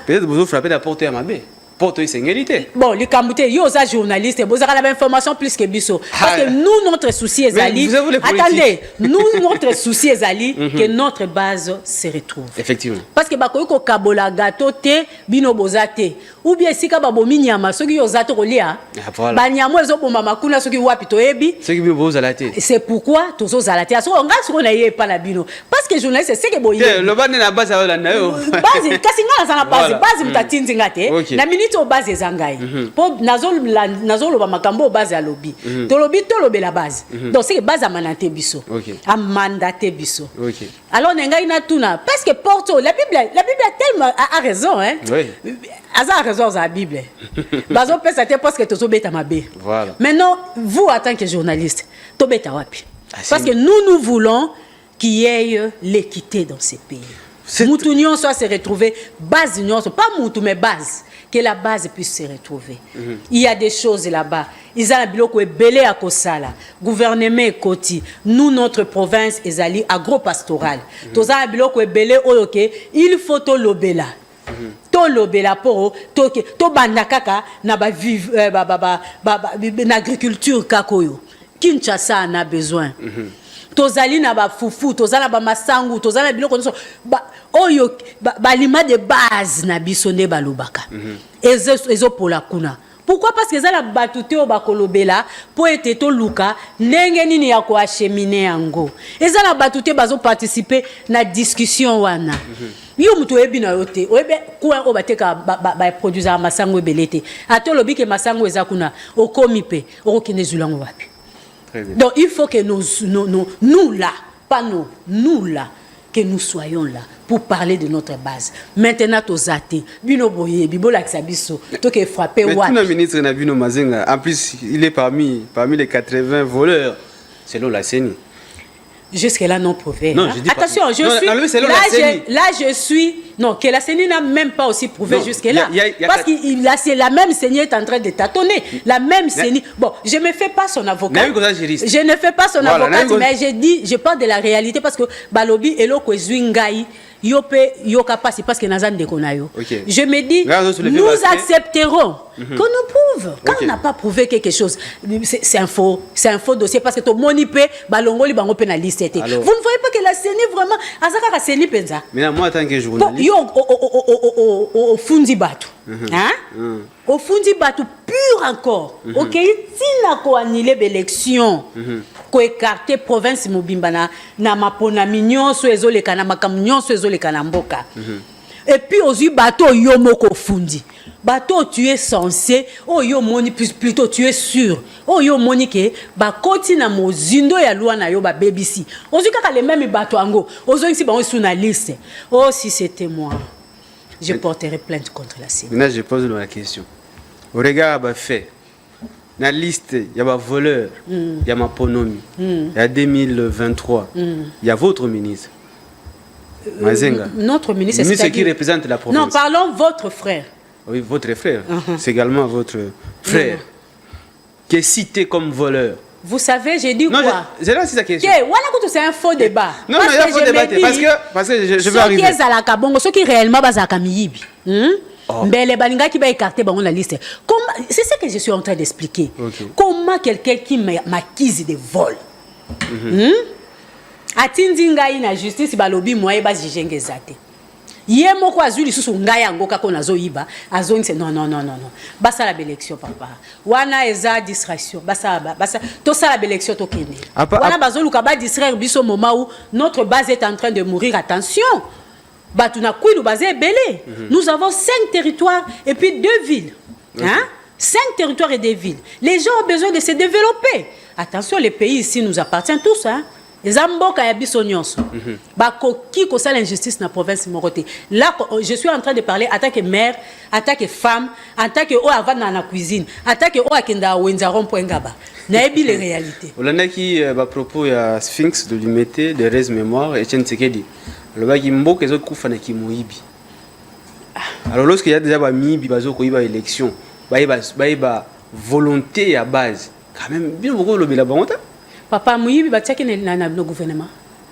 Peut-être Bozo frapper la porte à Mabé. Porte singalité. Bon, les Kamouté, yo za journaliste, vous avez l'information plus que Bisso. Parce que nous, notre souci est Ali. Attendez, nous, notre souci est Ali, que notre base se retrouve. Effectivement. Parce que Bakoyoko Kabola Gato te, Bino Bozate. Ou bien si Kababo Minyama, ceux qui ont zato Rolia. Banyamo, ils ont pour Mamakuna, ceux qui ont Wapito Ebi. Ceux qui ont Bozalate. C'est pourquoi tous aux Zalate. À ce moment, on n'a pas la Bino. Parce que journaliste, c'est que Boye. Le ban est la base à la Nao. Base, Kassinga, la base, base, Mutatinzingate. La minute au base des Zangai. Pour Nazolo Bamakambo, base à lobby. To lobby, to lobby la base. Donc c'est base à Manate Bisso. À Mandate Bisso. Alors, Nengaïna Tuna. Parce que Porto, la Bible a tellement a raison, hein. Oui. A raison, la Bible. Bazo peut c'était parce que tu es ma bé. Voilà. Maintenant, vous, en tant que journaliste, tu es wapi. Parce que nous voulons qu'il y ait l'équité dans ces pays. Moutunion soit se retrouver, base union, pas moutou, mais base. Que la base puisse se retrouver. Il y a des choses là-bas. Ils ont biloko belé à Kosala, gouvernement Koti. Nous, notre province, est allée agro-pastorale. Tous ont biloko belé oyoke, il faut to lobela. To lobela poro, to bandakaka na ba l'agriculture kakoyo. Kinshasa en a besoin. Tozali na ba fufu, tozala ba masangu, tozala biloko nyonso oyo balima de base na bisonde balobaka. Ezo pola kuna. Pourquoi? Parce que zala batute o bakolobela po ete to luka ndenge nini ya ko acheminer yango. Ezala batute bazo participer na discussion wana. Yo muto ebi na yote, oebe kwa o bateka ba produire masango ebelete. Ato lobi ke masango ezakuna okomipe, okine zulango wapi. Donc il faut que nous là, pas nous là, que nous soyons là pour parler de notre base. Maintenant, aux athées, Bino Boye, Bibola Xabiso, tout qui est frappé. Mais tout le ministre Nabino Mazenga, en plus, il est parmi les 80 voleurs, selon la CENI. Jusque-là, non prouvé. Non, hein? je dis Attention, pas. je Non, suis. non, Là, je suis. Non, que la CENI n'a même pas aussi prouvé Non, jusque-là. y a Parce que la même CENI est en train de tâtonner. La même CENI. Bon, je ne me fais pas son avocat. Je ne fais pas son avocat, mais je parle de la réalité parce que Balobi et Loko Zwingai. Parce que je me dis, nous accepterons que nous prouve. Quand on n'a pas prouvé quelque chose, c'est un faux dossier parce que tout le monde peut balongoli bango pénaliste. Vous ne voyez pas que la CENI vraiment, azaka CENI penza. Mais moi, en tant que journaliste, au fundi batu, hein? Au fundi batu pur encore. Ok, tina ko annulé l'élection. Ko écarter province mobimba na mapona nyonso ezoleka na makambo nyonso ezoleka na mboka. Et puis aux bateau yo moko fundi. Bateau tu es censé yo moni plutôt tu es sûr. Yo moni ke ba koti na mozindo ya loi na yo ba BBC. Ozu kaka les mêmes bateau ango. Ozo nsi ba on sur na liste. Oh si c'était moi, je porterais plainte contre la CENI. Maintenant je pose la question. Au regard bah fait na liste, il y a un voleur, il y a ma ponomi, il y a 2023, il y a votre ministre, Mazenga. Notre ministre, le ministre qui représente la province. Non, parlons votre frère. Oui, votre frère. C'est également votre frère, qui est cité comme voleur. Vous savez, j'ai dit non, quoi? C'est là, c'est la question. C'est un faux débat. Non, il y a un faux débat. Parce que je vais arriver. Ceux qui réellement basent mais balinga qui va écarter la liste. C'est ce que je suis en train d'expliquer. Comment quelqu'un qui m'accuse de vol atindi ngai na justice balobi moye ba jijenge zate. Yé moko azuli susu ngai yango kako nazo yiba azongi non. Basa la élection papa. Wana eza distraction. Basa to ça la élection to kende. Wana bazoluka ba distraire biso moment où notre base est en train de mourir. Attention. Batuna Kouilou basé belé. Nous avons 5 territoires et puis 2 villes. Hein? 5 territoires et 2 villes. Les gens ont besoin de se développer. Attention, les pays ici nous appartiennent tous. Hein? Les Amboka et Bissonios. Qui cause l'injustice dans la province Moroté. Là, je suis en train de parler en tant que mère, en tant que femme, en tant que avant dans la cuisine, en tant que Akenda Wenzaron Poengaba. Naebi les réalités. On a qui à propos à Sphinx de lui mettre des restes mémoire et Chen Tsekedi. Le bas qui mbo que les autres koufana qui moibi. Alors lorsqu'il y a déjà ba mibi bazo ko iba élection, ba volonté à base. Quand même bien beaucoup le bela banota. Papa moibi ba tchaki na gouvernement.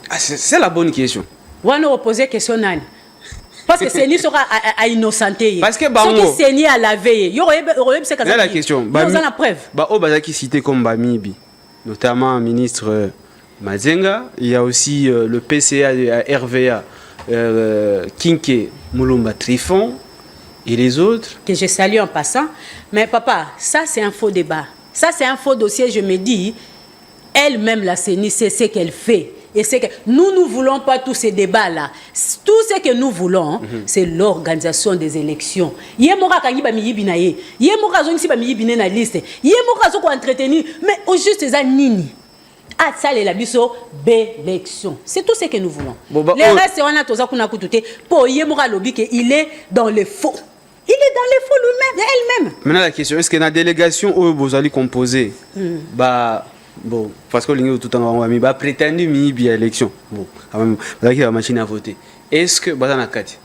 Ah c'est la bonne question. On a posé question nani. Parce que Séni sera à innocenté. Parce que bango. Ce qui Séni à la veille. Yo c'est ça la question. Ba on a la preuve. Ba o bazaki cité comme ba mibi, notamment ministre Mazenga, il y a aussi le PCA de RVA, Kinke Moulumba Trifon et les autres. Que je salue en passant. Mais papa, ça c'est un faux débat. Ça c'est un faux dossier, je me dis, elle-même la CENI sait ce qu'elle fait. Et c'est que nous ne voulons pas tous ces débats-là. Tout ce que nous voulons, c'est l'organisation des élections. Yemora kangi ba miyibi na ye. Yemora zongi ba miyibi na liste. Yemora zoko entretenir. Mais au juste ça nini. Ah, ça, les labisso, bélection. C'est tout ce que nous voulons. Les restes, on a tous à côté. Pour Yemora Lobby, il est dans le faux. Il est dans le faux lui-même, elle-même. Maintenant, la question, est-ce que la délégation où vous allez composer, bon, parce que l'Union tout en haut, bah, prétendu mi élection. Bon, quand même, vous avez la machine à voter. Est-ce que, bah, dans la carte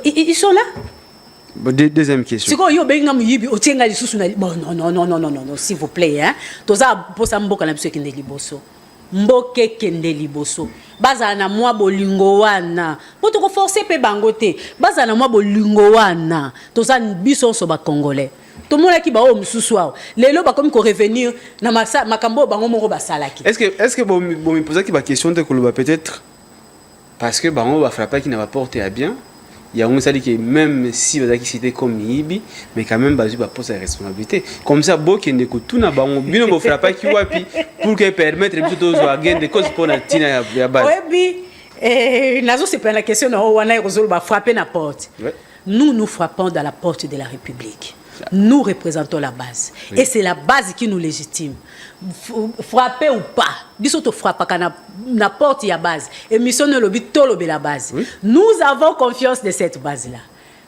ils sont là. Deuxième question. Non, s'il vous plaît. Hein? Mboke kende liboso. Baza na mwa bolingo wana. Poto ko forcer pe bangote. Baza na mwa bolingo wana. Toza biso so ba congolais. To mona ki ba o mususu wa. Lelo ba comme ko revenir na makambo bango moko ba salaki. Est-ce que bon me poser qui ba question de ko peut-être parce que bango ba frapper qui n'a pas porté à bien. Il y a un ça dit que même si vous avez cité comme Ibi, mais quand même bazu ba pose la responsabilité. Comme ça bo qui ne ko tout na bango bino bo frapper qui wapi pour que permettre plutôt à gain de cause pour la tina ya base. Oui, nazo c'est pas la question na wana rozolo ba frapper na porte. Nous frappons dans la porte de la République. Nous représentons la base. Oui. Et c'est la base qui nous légitime. Frapper ou pas, biso to frappe na porte ya base. Et mission ne lobi to lobi la base. Oui. Nous avons confiance de cette base là.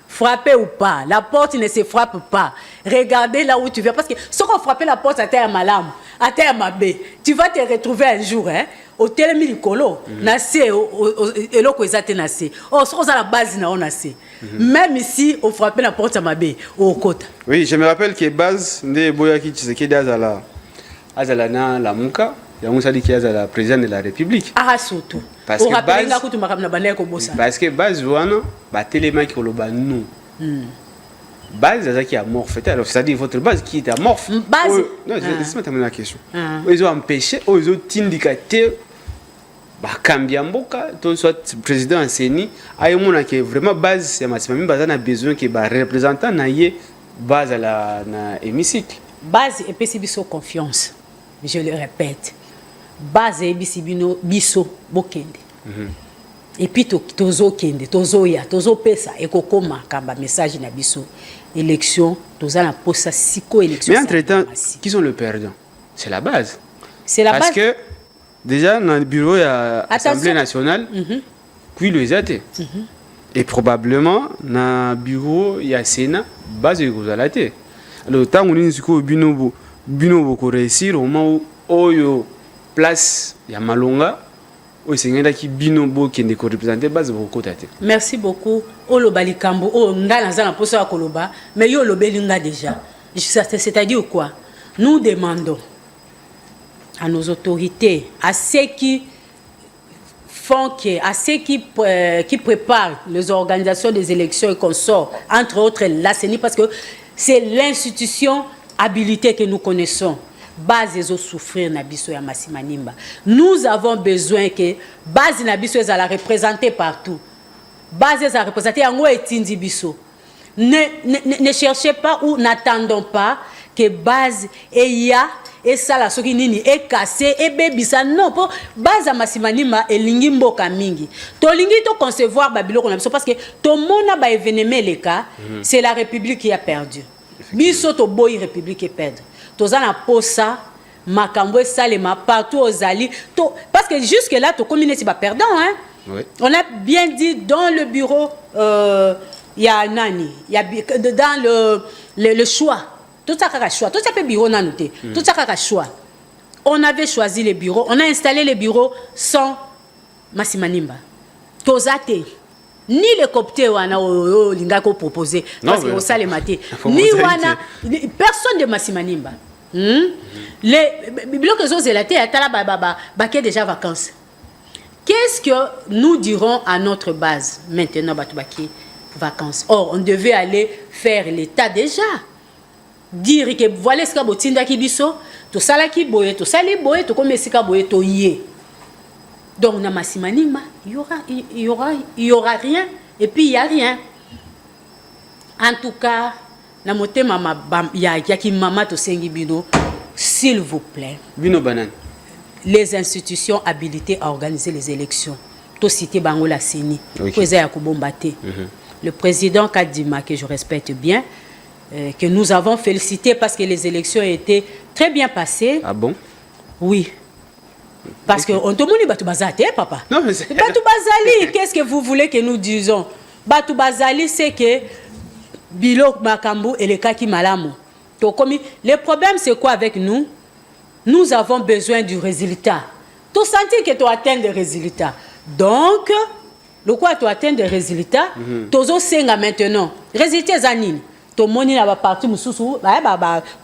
Frapper ou pas, la porte ne se frappe pas. Regardez là où tu viens parce que si on frappe la porte à terre malam, à terre mabé, tu vas te retrouver un jour hein. au telemi likolo na se eloko ezate na se so ça la base na on na se même ici au frapper la porte à mabe au kota. Oui, je me rappelle que base ndé boyaki Tshisekedi azala na la muka ya musa di kiaza la président de la République. Ah surtout parce que base nga kutu makam na bana ko bossa parce que base wana ba telema ki koloba nous base azaki amorphe alors c'est-à-dire votre base qui est amorphe base non laisse-moi terminer la question ils ont empêché ils ont indicateur ba kambia mboka to soit président enseigne ayemona que vraiment base ya masimami bazana besoin que ba représentant na ye base la na hémicycle base et puis biso confiance je le répète base et biso bokende et puis tozo kende tozo ya tozo pesa et kokoma kamba message na biso élection toza na posa siko élection. Mais entre temps qui sont le perdant c'est la base parce que déjà dans le bureau ya Assemblée nationale puis le zate et probablement na bureau ya Sénat base ekozalate alors tant on siko bino boko réussir au moment oyo place ya malonga o sengenda ki bino bo kende ko représenter base boko tate. Merci beaucoup oloba likambo o ngana za na poso ya koloba mais yo lobeli nga déjà c'est-à-dire quoi nous demandons à nos autorités à ceux qui font à ceux qui préparent les organisations des élections et consorts entre autres la CENI parce que c'est l'institution habilitée que nous connaissons. Base ezo souffrir na biso ya Masimanimba. Nous avons besoin que base na biso ezala représenter partout. Base ezala représenter yango etindi biso. Ne cherchez pas ou n'attendons pas que base eya et ça la soki nini est cassé et bebisa non pour base Masimanimba elingi mboka mingi. To lingi to concevoir babiloko na biso parce que to mona ba événement les cas c'est la République qui a perdu. Biso to boy République est perdue. Toza na posa makambo salema partout aux alliés parce que jusque là to communauté si pas perdant hein. Oui. On a bien dit dans le bureau il y a nani il y a dans le choix tout ça kaka choix tout ça peut bureau na noté tout ça kaka choix on avait choisi les bureaux on a installé les bureaux sans Masimanimba tozate ni le copté wana linga ko proposer parce que au salé maté ni wana personne de Masimanimba les blocs zozelaté atala ba déjà vacances. Qu'est-ce que nous dirons à notre base maintenant batubaki vacances? Or on devait aller faire l'état déjà dire que voilà ce que botinda ki biso to sala ki boye to sali boye to komesika boye to yé. Donc na Masimanimba il y aura rien et puis il y a rien. En tout cas na motema ya ki mama to sengi bino s'il vous plaît bino banane les institutions habilitées à organiser les élections to cité bango la CENI président ya kobombate le président Kadima que je respecte bien que nous avons félicité parce que les élections étaient très bien passées. Ah bon? Oui. Parce que on te moni batu bazate papa. Non mais batu bazali, qu'est-ce que vous voulez que nous disons? Batu bazali c'est que Bilo Makambu et les Kaki Malamu. Le problème c'est quoi avec nous? Nous avons besoin du résultat. Tu sens que tu atteins des résultats. Donc, le quoi tu atteins des résultats? Tu as maintenant. Résultats zanine. Tu moni na parti mususu,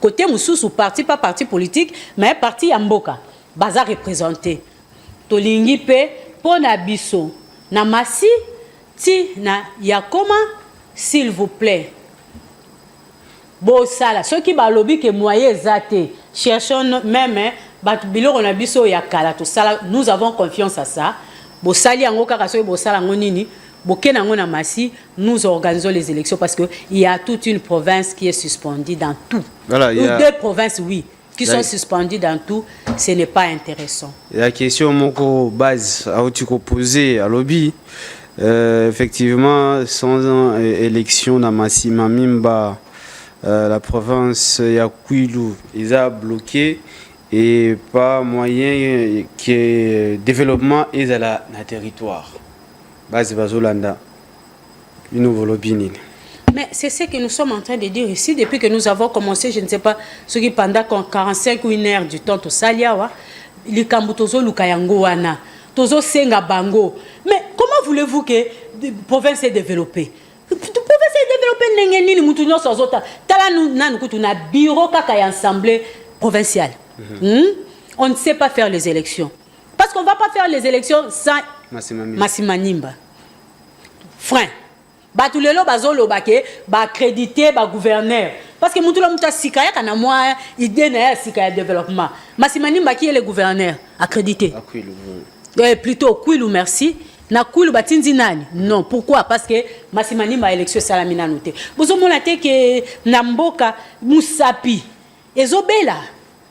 côté mususu parti pas parti politique, mais parti Yamboka. Baza représenté. To lingi pe pona biso na masi ti na yakoma s'il vous plaît. Bon sala ceux qui balobi que moyen zate cherchons même bat bilo on a biso yakala to sala nous avons confiance à ça. Bo sali yango kaka so bo sala ngonini bo kenango na masi nous organisons les élections parce que il y a toute une province qui est suspendue dans tout. Voilà, ou deux provinces oui. Qui sont suspendus dans tout, ce n'est pas intéressant. La question moko base à tu poser à lobby effectivement sans élection dans Masimanimba la province ya Kwilu ils a bloqué et pas moyen que développement est à la territoire base bazolanda une nouveau lobby. Mais c'est ce que nous sommes en train de dire ici depuis que nous avons commencé, je ne sais pas, ce qui pendant 45 ou une heure du temps au Saliawa, likambo tozo luka yango wana tozo senga bango. Mais comment voulez-vous que la province est développée? La province est développée n'engeni ni mutu nyonso azota tala nanu kutu na bureau kaka ya assemblée provinciale. On ne sait pas faire les élections parce qu'on va pas faire les élections sans Massimanimba. Frein. Batulelo bazolo bake ba accréditer ba gouverneur parce que mutu la muta sikaya kana moi idée na sikaya développement. Massimanimba qui est le gouverneur accrédité. Plutôt Kwilu merci. Na Kwilu batinzi nani? Non, pourquoi? Parce que Massimanimba élection salamina noté. Vous avez que Namboka Moussapi ezobela.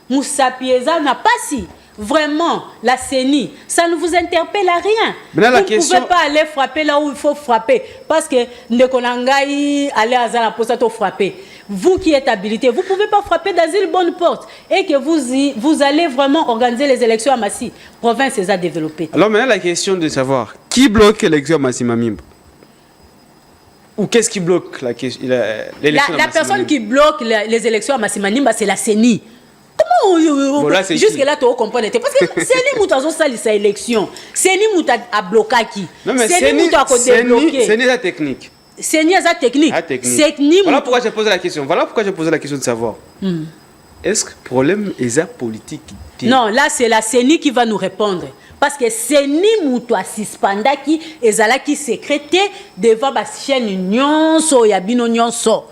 Moussapi eza na pasi. Vraiment, la CENI, ça ne vous interpelle à rien. Vous ne pouvez pas aller frapper là où il faut frapper. Parce que Ndekonangai aller à la poste frapper. Vous qui êtes habilité, vous ne pouvez pas frapper dans une bonne porte. Et que vous allez vraiment organiser les élections à Massi. Province les a développées. Alors maintenant, la question de savoir qui bloque l'élection à Massi Mamimba? Ou qu'est-ce qui bloque l'élection La personne qui bloque les élections à Massi Mamimba, c'est la CENI. Comment jusque-là, tu comprends? Parce que c'est lui qui a fait sa élection. C'est lui qui a bloqué qui? C'est lui qui a débloqué. C'est la technique. C'est la technique. Voilà pourquoi j'ai posé la question. Voilà pourquoi j'ai posé la question de savoir. Est-ce que le problème est politique? Non, là, c'est la CENI qui va nous répondre. Parce que CENI qui a suspendu qui secrété devant la chaîne Nyonso, Yabino Nyonso.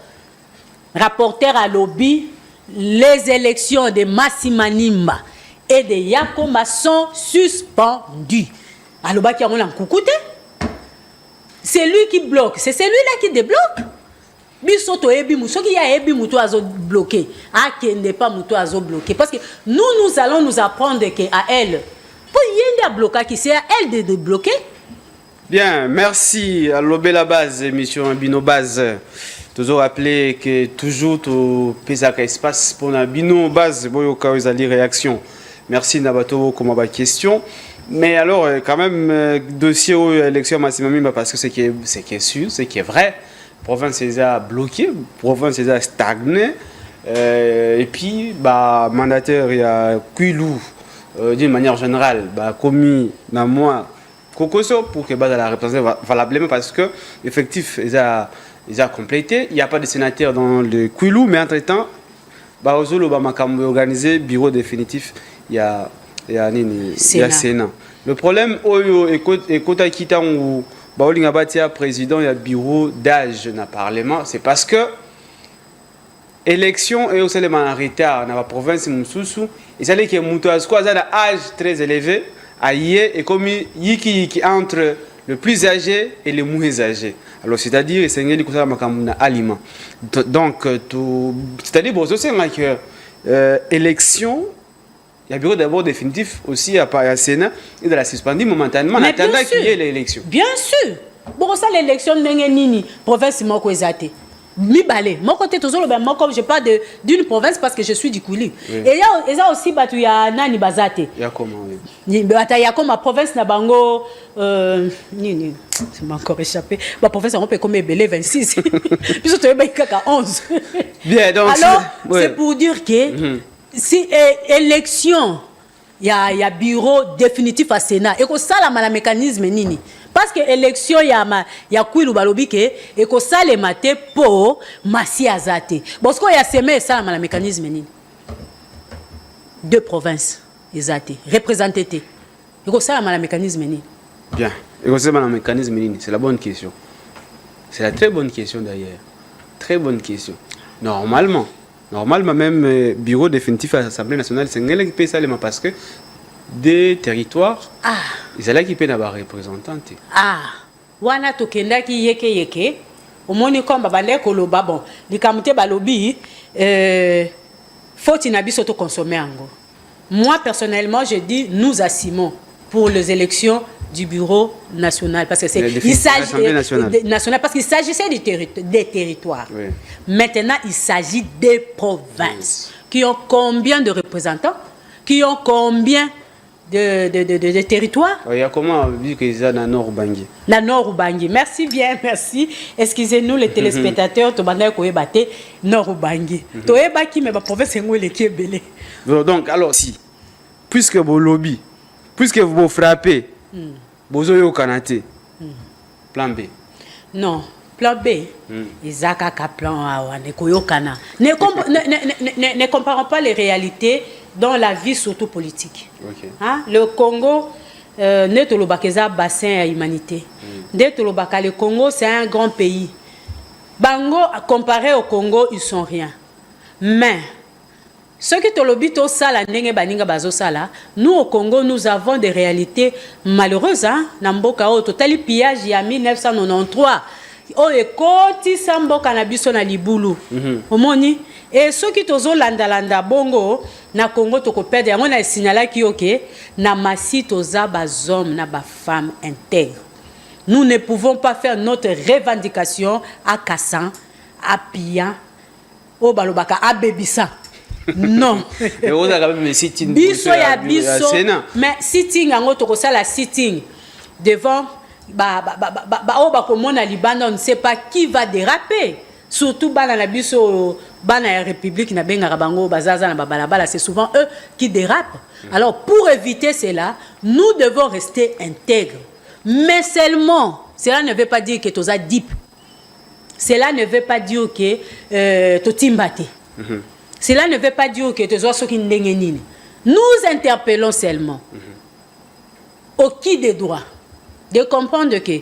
Rapporteur à lobby. Les élections de Massimanimba et de Yakoma sont suspendues. Alors, c'est lui qui bloque. C'est celui-là qui débloque. Bisoto ebi musoki ya ebi muto azo bloqué. Ah, qui n'est pas muto azo bloqué. Parce que nous allons nous apprendre qu'à elle, pour y a bloqué, qui c'est à elle de bloquer. Bien, merci à l'Obé la base, émission Bino Base. Toujours rappeler que toujours tout pesaka espace pour la Bino Base, boyo ka les réactions. Merci Nabato comme ma question. Mais alors quand même dossier aux élections Massimamimba parce que c'est qui est sûr, c'est qui est vrai. Province a bloqué, province a stagné. Et puis bah mandataire il y a Kwilu d'une manière générale bah commis dans moi Kokoso pour que bah la représenter valablement parce que effectif ils ont complété. Il n'y a pas de sénateur dans le Kwilu, mais entre-temps, Baozolo Bamakambo organisé bureau définitif. Il y a Sénat. Le problème, et quand Kita ou Baolinga Batia président, il y a bureau d'âge dans le Parlement, c'est parce que élection et aussi les en retard dans la province de Moussoussou, il s'agit que Moutouazko a un âge très élevé, et comme Yiki entre le plus âgé et le moins âgé. Alors, c'est-à-dire, c'est un aliment. Donc, c'est-à-dire, que l'élection, il y a un bureau d'abord définitif aussi à Sénat et de la suspendre momentanément en attendant qu'il y ait l'élection. Bien sûr. Bon, ça, l'élection, n'est province, mi balé. Mon côté, toujours, moi, comme je parle d'une province parce que je suis du Kwilu. Oui. Et il y a aussi, il y a Nani Bazate. Il y a comment, oui. Il y a comme ma province, Nabango, c'est m'a encore échappé. Ma province, on peut comme Belé 26. Puis, on peut 11. Bien, donc. Alors, c'est pour dire que si élection, il y a bureau définitif à Sénat. Et que ça, la mécanisme, nini. Parce que l'élection, il y a Kwilu Balobi et que ça les maté pour Massi Azate. Parce qu'il y a semé ça le mécanisme ni. Deux provinces Azate représentées. Et que ça le mécanisme ni. Bien. Et que ça le mécanisme ni, c'est la bonne question. C'est la très bonne question d'ailleurs. Très bonne question. Normalement même bureau définitif à l'Assemblée nationale, c'est elle qui paye ça parce que des territoires, ils allaient qui peuvent avoir représentante. Wana tokenda ki yeke omoni comme babale koloba bon likamute balobi faut inabi soto consommer ango. Moi personnellement je dis nous assumons pour les élections du bureau national parce que c'est il s'agit national parce qu'il s'agissait des territoires. Oui. Maintenant il s'agit des provinces qui ont combien de représentants, qui ont combien de territoires. Il y a comment vu que ils ont dans Nord Ubangi. La Nord Ubangi. Merci bien, merci. Excusez-nous les téléspectateurs, to banda ko ebate Nord Ubangi. To ebaki mais ba province ngwe le kiebele. Donc alors si puisque vous lobby, puisque vous frappez, vous avez au Canada. Plan B. Non, plan B. Isaka ka plan A, ne koyokana. Ne comparons pas les réalités dans la vie surtout politique. Okay. Hein? Le Congo, Netolobakeza bassin à humanité. Netolobaka, le Congo, c'est un grand pays. Bango, comparé au Congo, ils sont rien. Mais ceux qui te l'obito sala nenge baninga bazo sala, nous au Congo nous avons des réalités malheureuses. Namboka o totali pillage ya 1993. O ekoti samboka na biso na libulu. Omoni et ceux qui tozo landa bongo na Congo to ko perdre yango na signala ki oké na masi toza bazom na ba femme intègre. Nous ne pouvons pas faire notre revendication à Kassan, à Pia, au Balobaka, à Bébissa. Non. Et on a quand même sitting. Biso ya biso. Mais sitting en autre ça la sitting devant on ne sait pas qui va déraper. Surtout dans la biso dans la République na benga bango bazaza na babalabala, c'est souvent eux qui dérapent. Alors pour éviter cela, nous devons rester intègres. Mais seulement, cela ne veut pas dire que tu as deep. Cela ne veut pas dire que tu timbate. Cela ne veut pas dire que tu as ce qui n'est. Nous interpellons seulement au qui des droits de comprendre que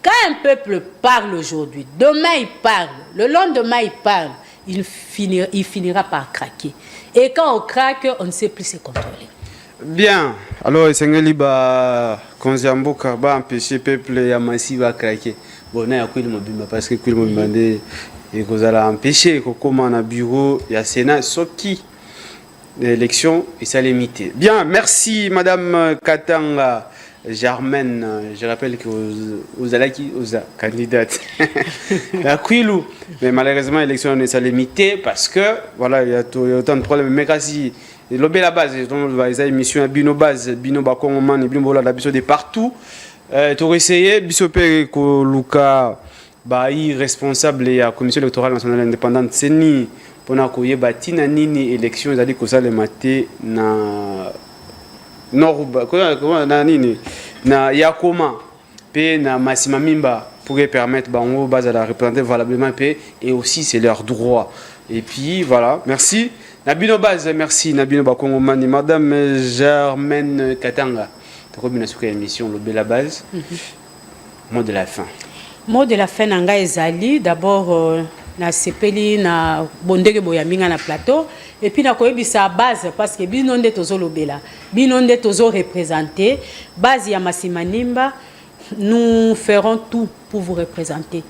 quand un peuple parle aujourd'hui, demain il parle, le lendemain il parle, il finira par craquer. Et quand on craque, on ne sait plus se contrôler. Bien, alors Sengeli ba konzamboka ba empêcher peuple ya massive à craquer. Bon na yakwili mobimba parce que kwili mobimba nde et kozala empêcher ko koma na bureau ya Sénat soki l'élection et ça limité. Bien, merci madame Katanga Germaine, je rappelle que vous allez qui aux candidate à Kwilu, mais malheureusement l'élection n'est pas limitée parce que voilà il y a autant de problèmes. Mais quasi l'obé la base, donc les émissions à Bino base, Bino Bakon man, Bino la biso de partout. Tu essayé biso pe ko Luka baï responsable et la commission électorale nationale indépendante seni pona ko yebatina nini élection ezali ko ça le maté na Noruba, comment na nini na Yakoma pe na Massima Mimba pourrait permettre bango base à la représenter valablement pe et aussi c'est leur droit. Et puis voilà, merci. Nabino base, merci Nabino Bakongo Mani, madame Germaine Katanga. Tu as sur émission le la base. Mot de la fin. Mot de la fin nanga ezali d'abord na sepeli na bondeke boyaminga na plateau et puis na koyebisa base parce que bino nde tozo lobela bino nde tozo représenter base ya Massima Nimba, nous ferons tout pour vous représenter.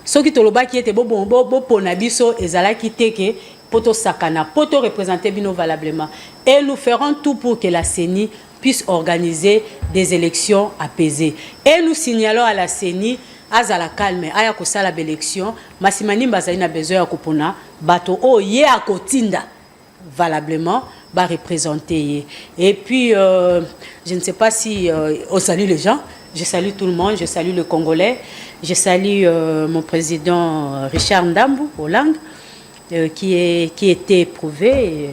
Ce qui toloba qui était bo pona biso ezala ki teke poto sakana poto représenter bino valablement et nous ferons tout pour que la CENI puisse organiser des élections apaisées et nous signalons à la CENI azala calme aya ko sala élection Massima Nimba a besoin ya kopona bato o ye akotinda valablement va représenter et puis je ne sais pas si on salue les gens, je salue tout le monde, je salue le Congolais, je salue mon président Richard Ndambu Hollande qui était éprouvé et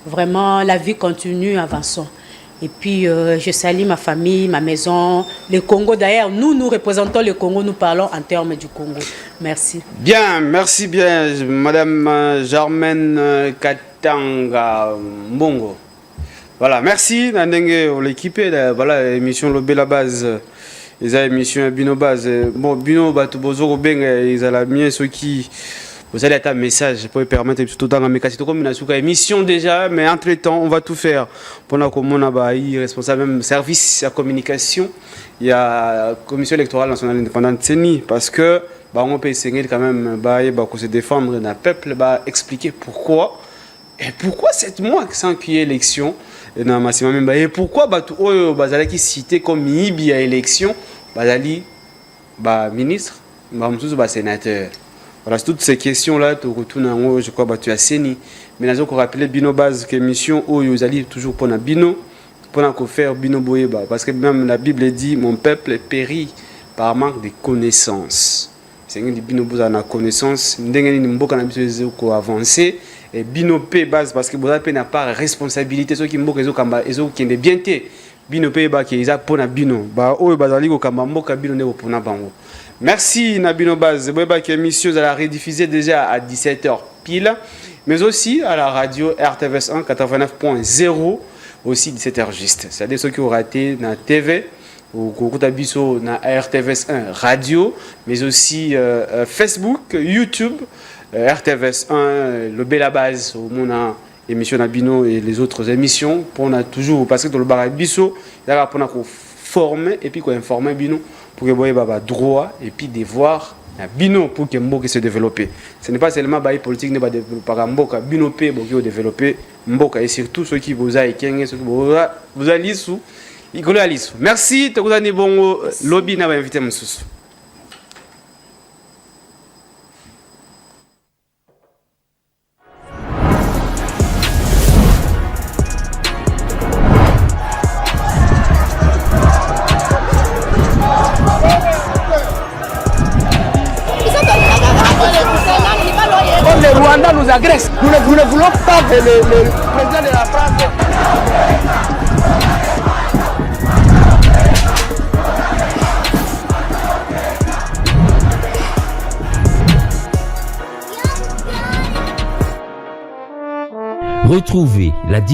vraiment la vie continue avançons. Et puis, je salue ma famille, ma maison, le Congo. D'ailleurs, nous représentons le Congo, nous parlons en termes du Congo. Merci. Bien, merci bien, madame Germaine Katanga Mbongo. Voilà, merci. L'équipe, voilà, émission Lobé la base. Les émissions Bino base. Bon, Bino, Batubozo, Benga, ils ont la mienne, ceux qui. Vous allez être un message pour permettre tout le temps de comme une émission déjà, mais entre temps, on va tout faire. Pendant que mon abaï responsable même service à communication, il y a la commission électorale nationale indépendante CENI parce que on peut essayer quand même de se défendre d'un peuple, expliquer pourquoi et pourquoi 7 mois sans qu'il y ait élection dans Massima Mimba et pourquoi tout bazali qui cité comme Ibi à élection bazali ministre, sénateur. Voilà, toutes ces questions-là, tu retournes je crois, tu as CENI. Mais nous avons rappelé Bino base, que mission où vous allez toujours pour la Bino, pour faire Bino Boyeba. Parce que même la Bible dit, mon peuple périt par manque de connaissances. sengeli bino boza na connaissance ndenge nini mboka na biso ezoko avancer et bino pe base parce que boza pe na part responsabilité soki mboka ezokamba ezokende bien te bino pe ba ke eza pona bino ba oyo bazali ko kamba mboka bino ndeko pona bango. Merci na bino base boyeba que émission za la rediffuser déjà à 17h pile mais aussi à la radio RTVS 1 89.0 aussi 17h juste. C'est-à-dire ceux qui ont raté na TV ou Kokuta Biso na RTVS 1 radio mais aussi Facebook, YouTube, RTVS 1 le Bella Base au monde émission Nabino et les autres émissions pour on a toujours parce que dans le bar Biso là pour on former et puis quoi informer Bino pour que boye baba droit et puis devoir na Bino pour que Mboka se développer. Ce n'est pas seulement bail politique ne pas développer Mboka Bino pe Mboka développer Mboka et surtout ceux qui vous a ekenge ceux qui vous a lisou igolo alisu. Merci tokuzani bongo lobby na ba invité msusu. Le Rwanda nous agresse. Nous ne voulons pas que le président de la France... Retrouvez la diversité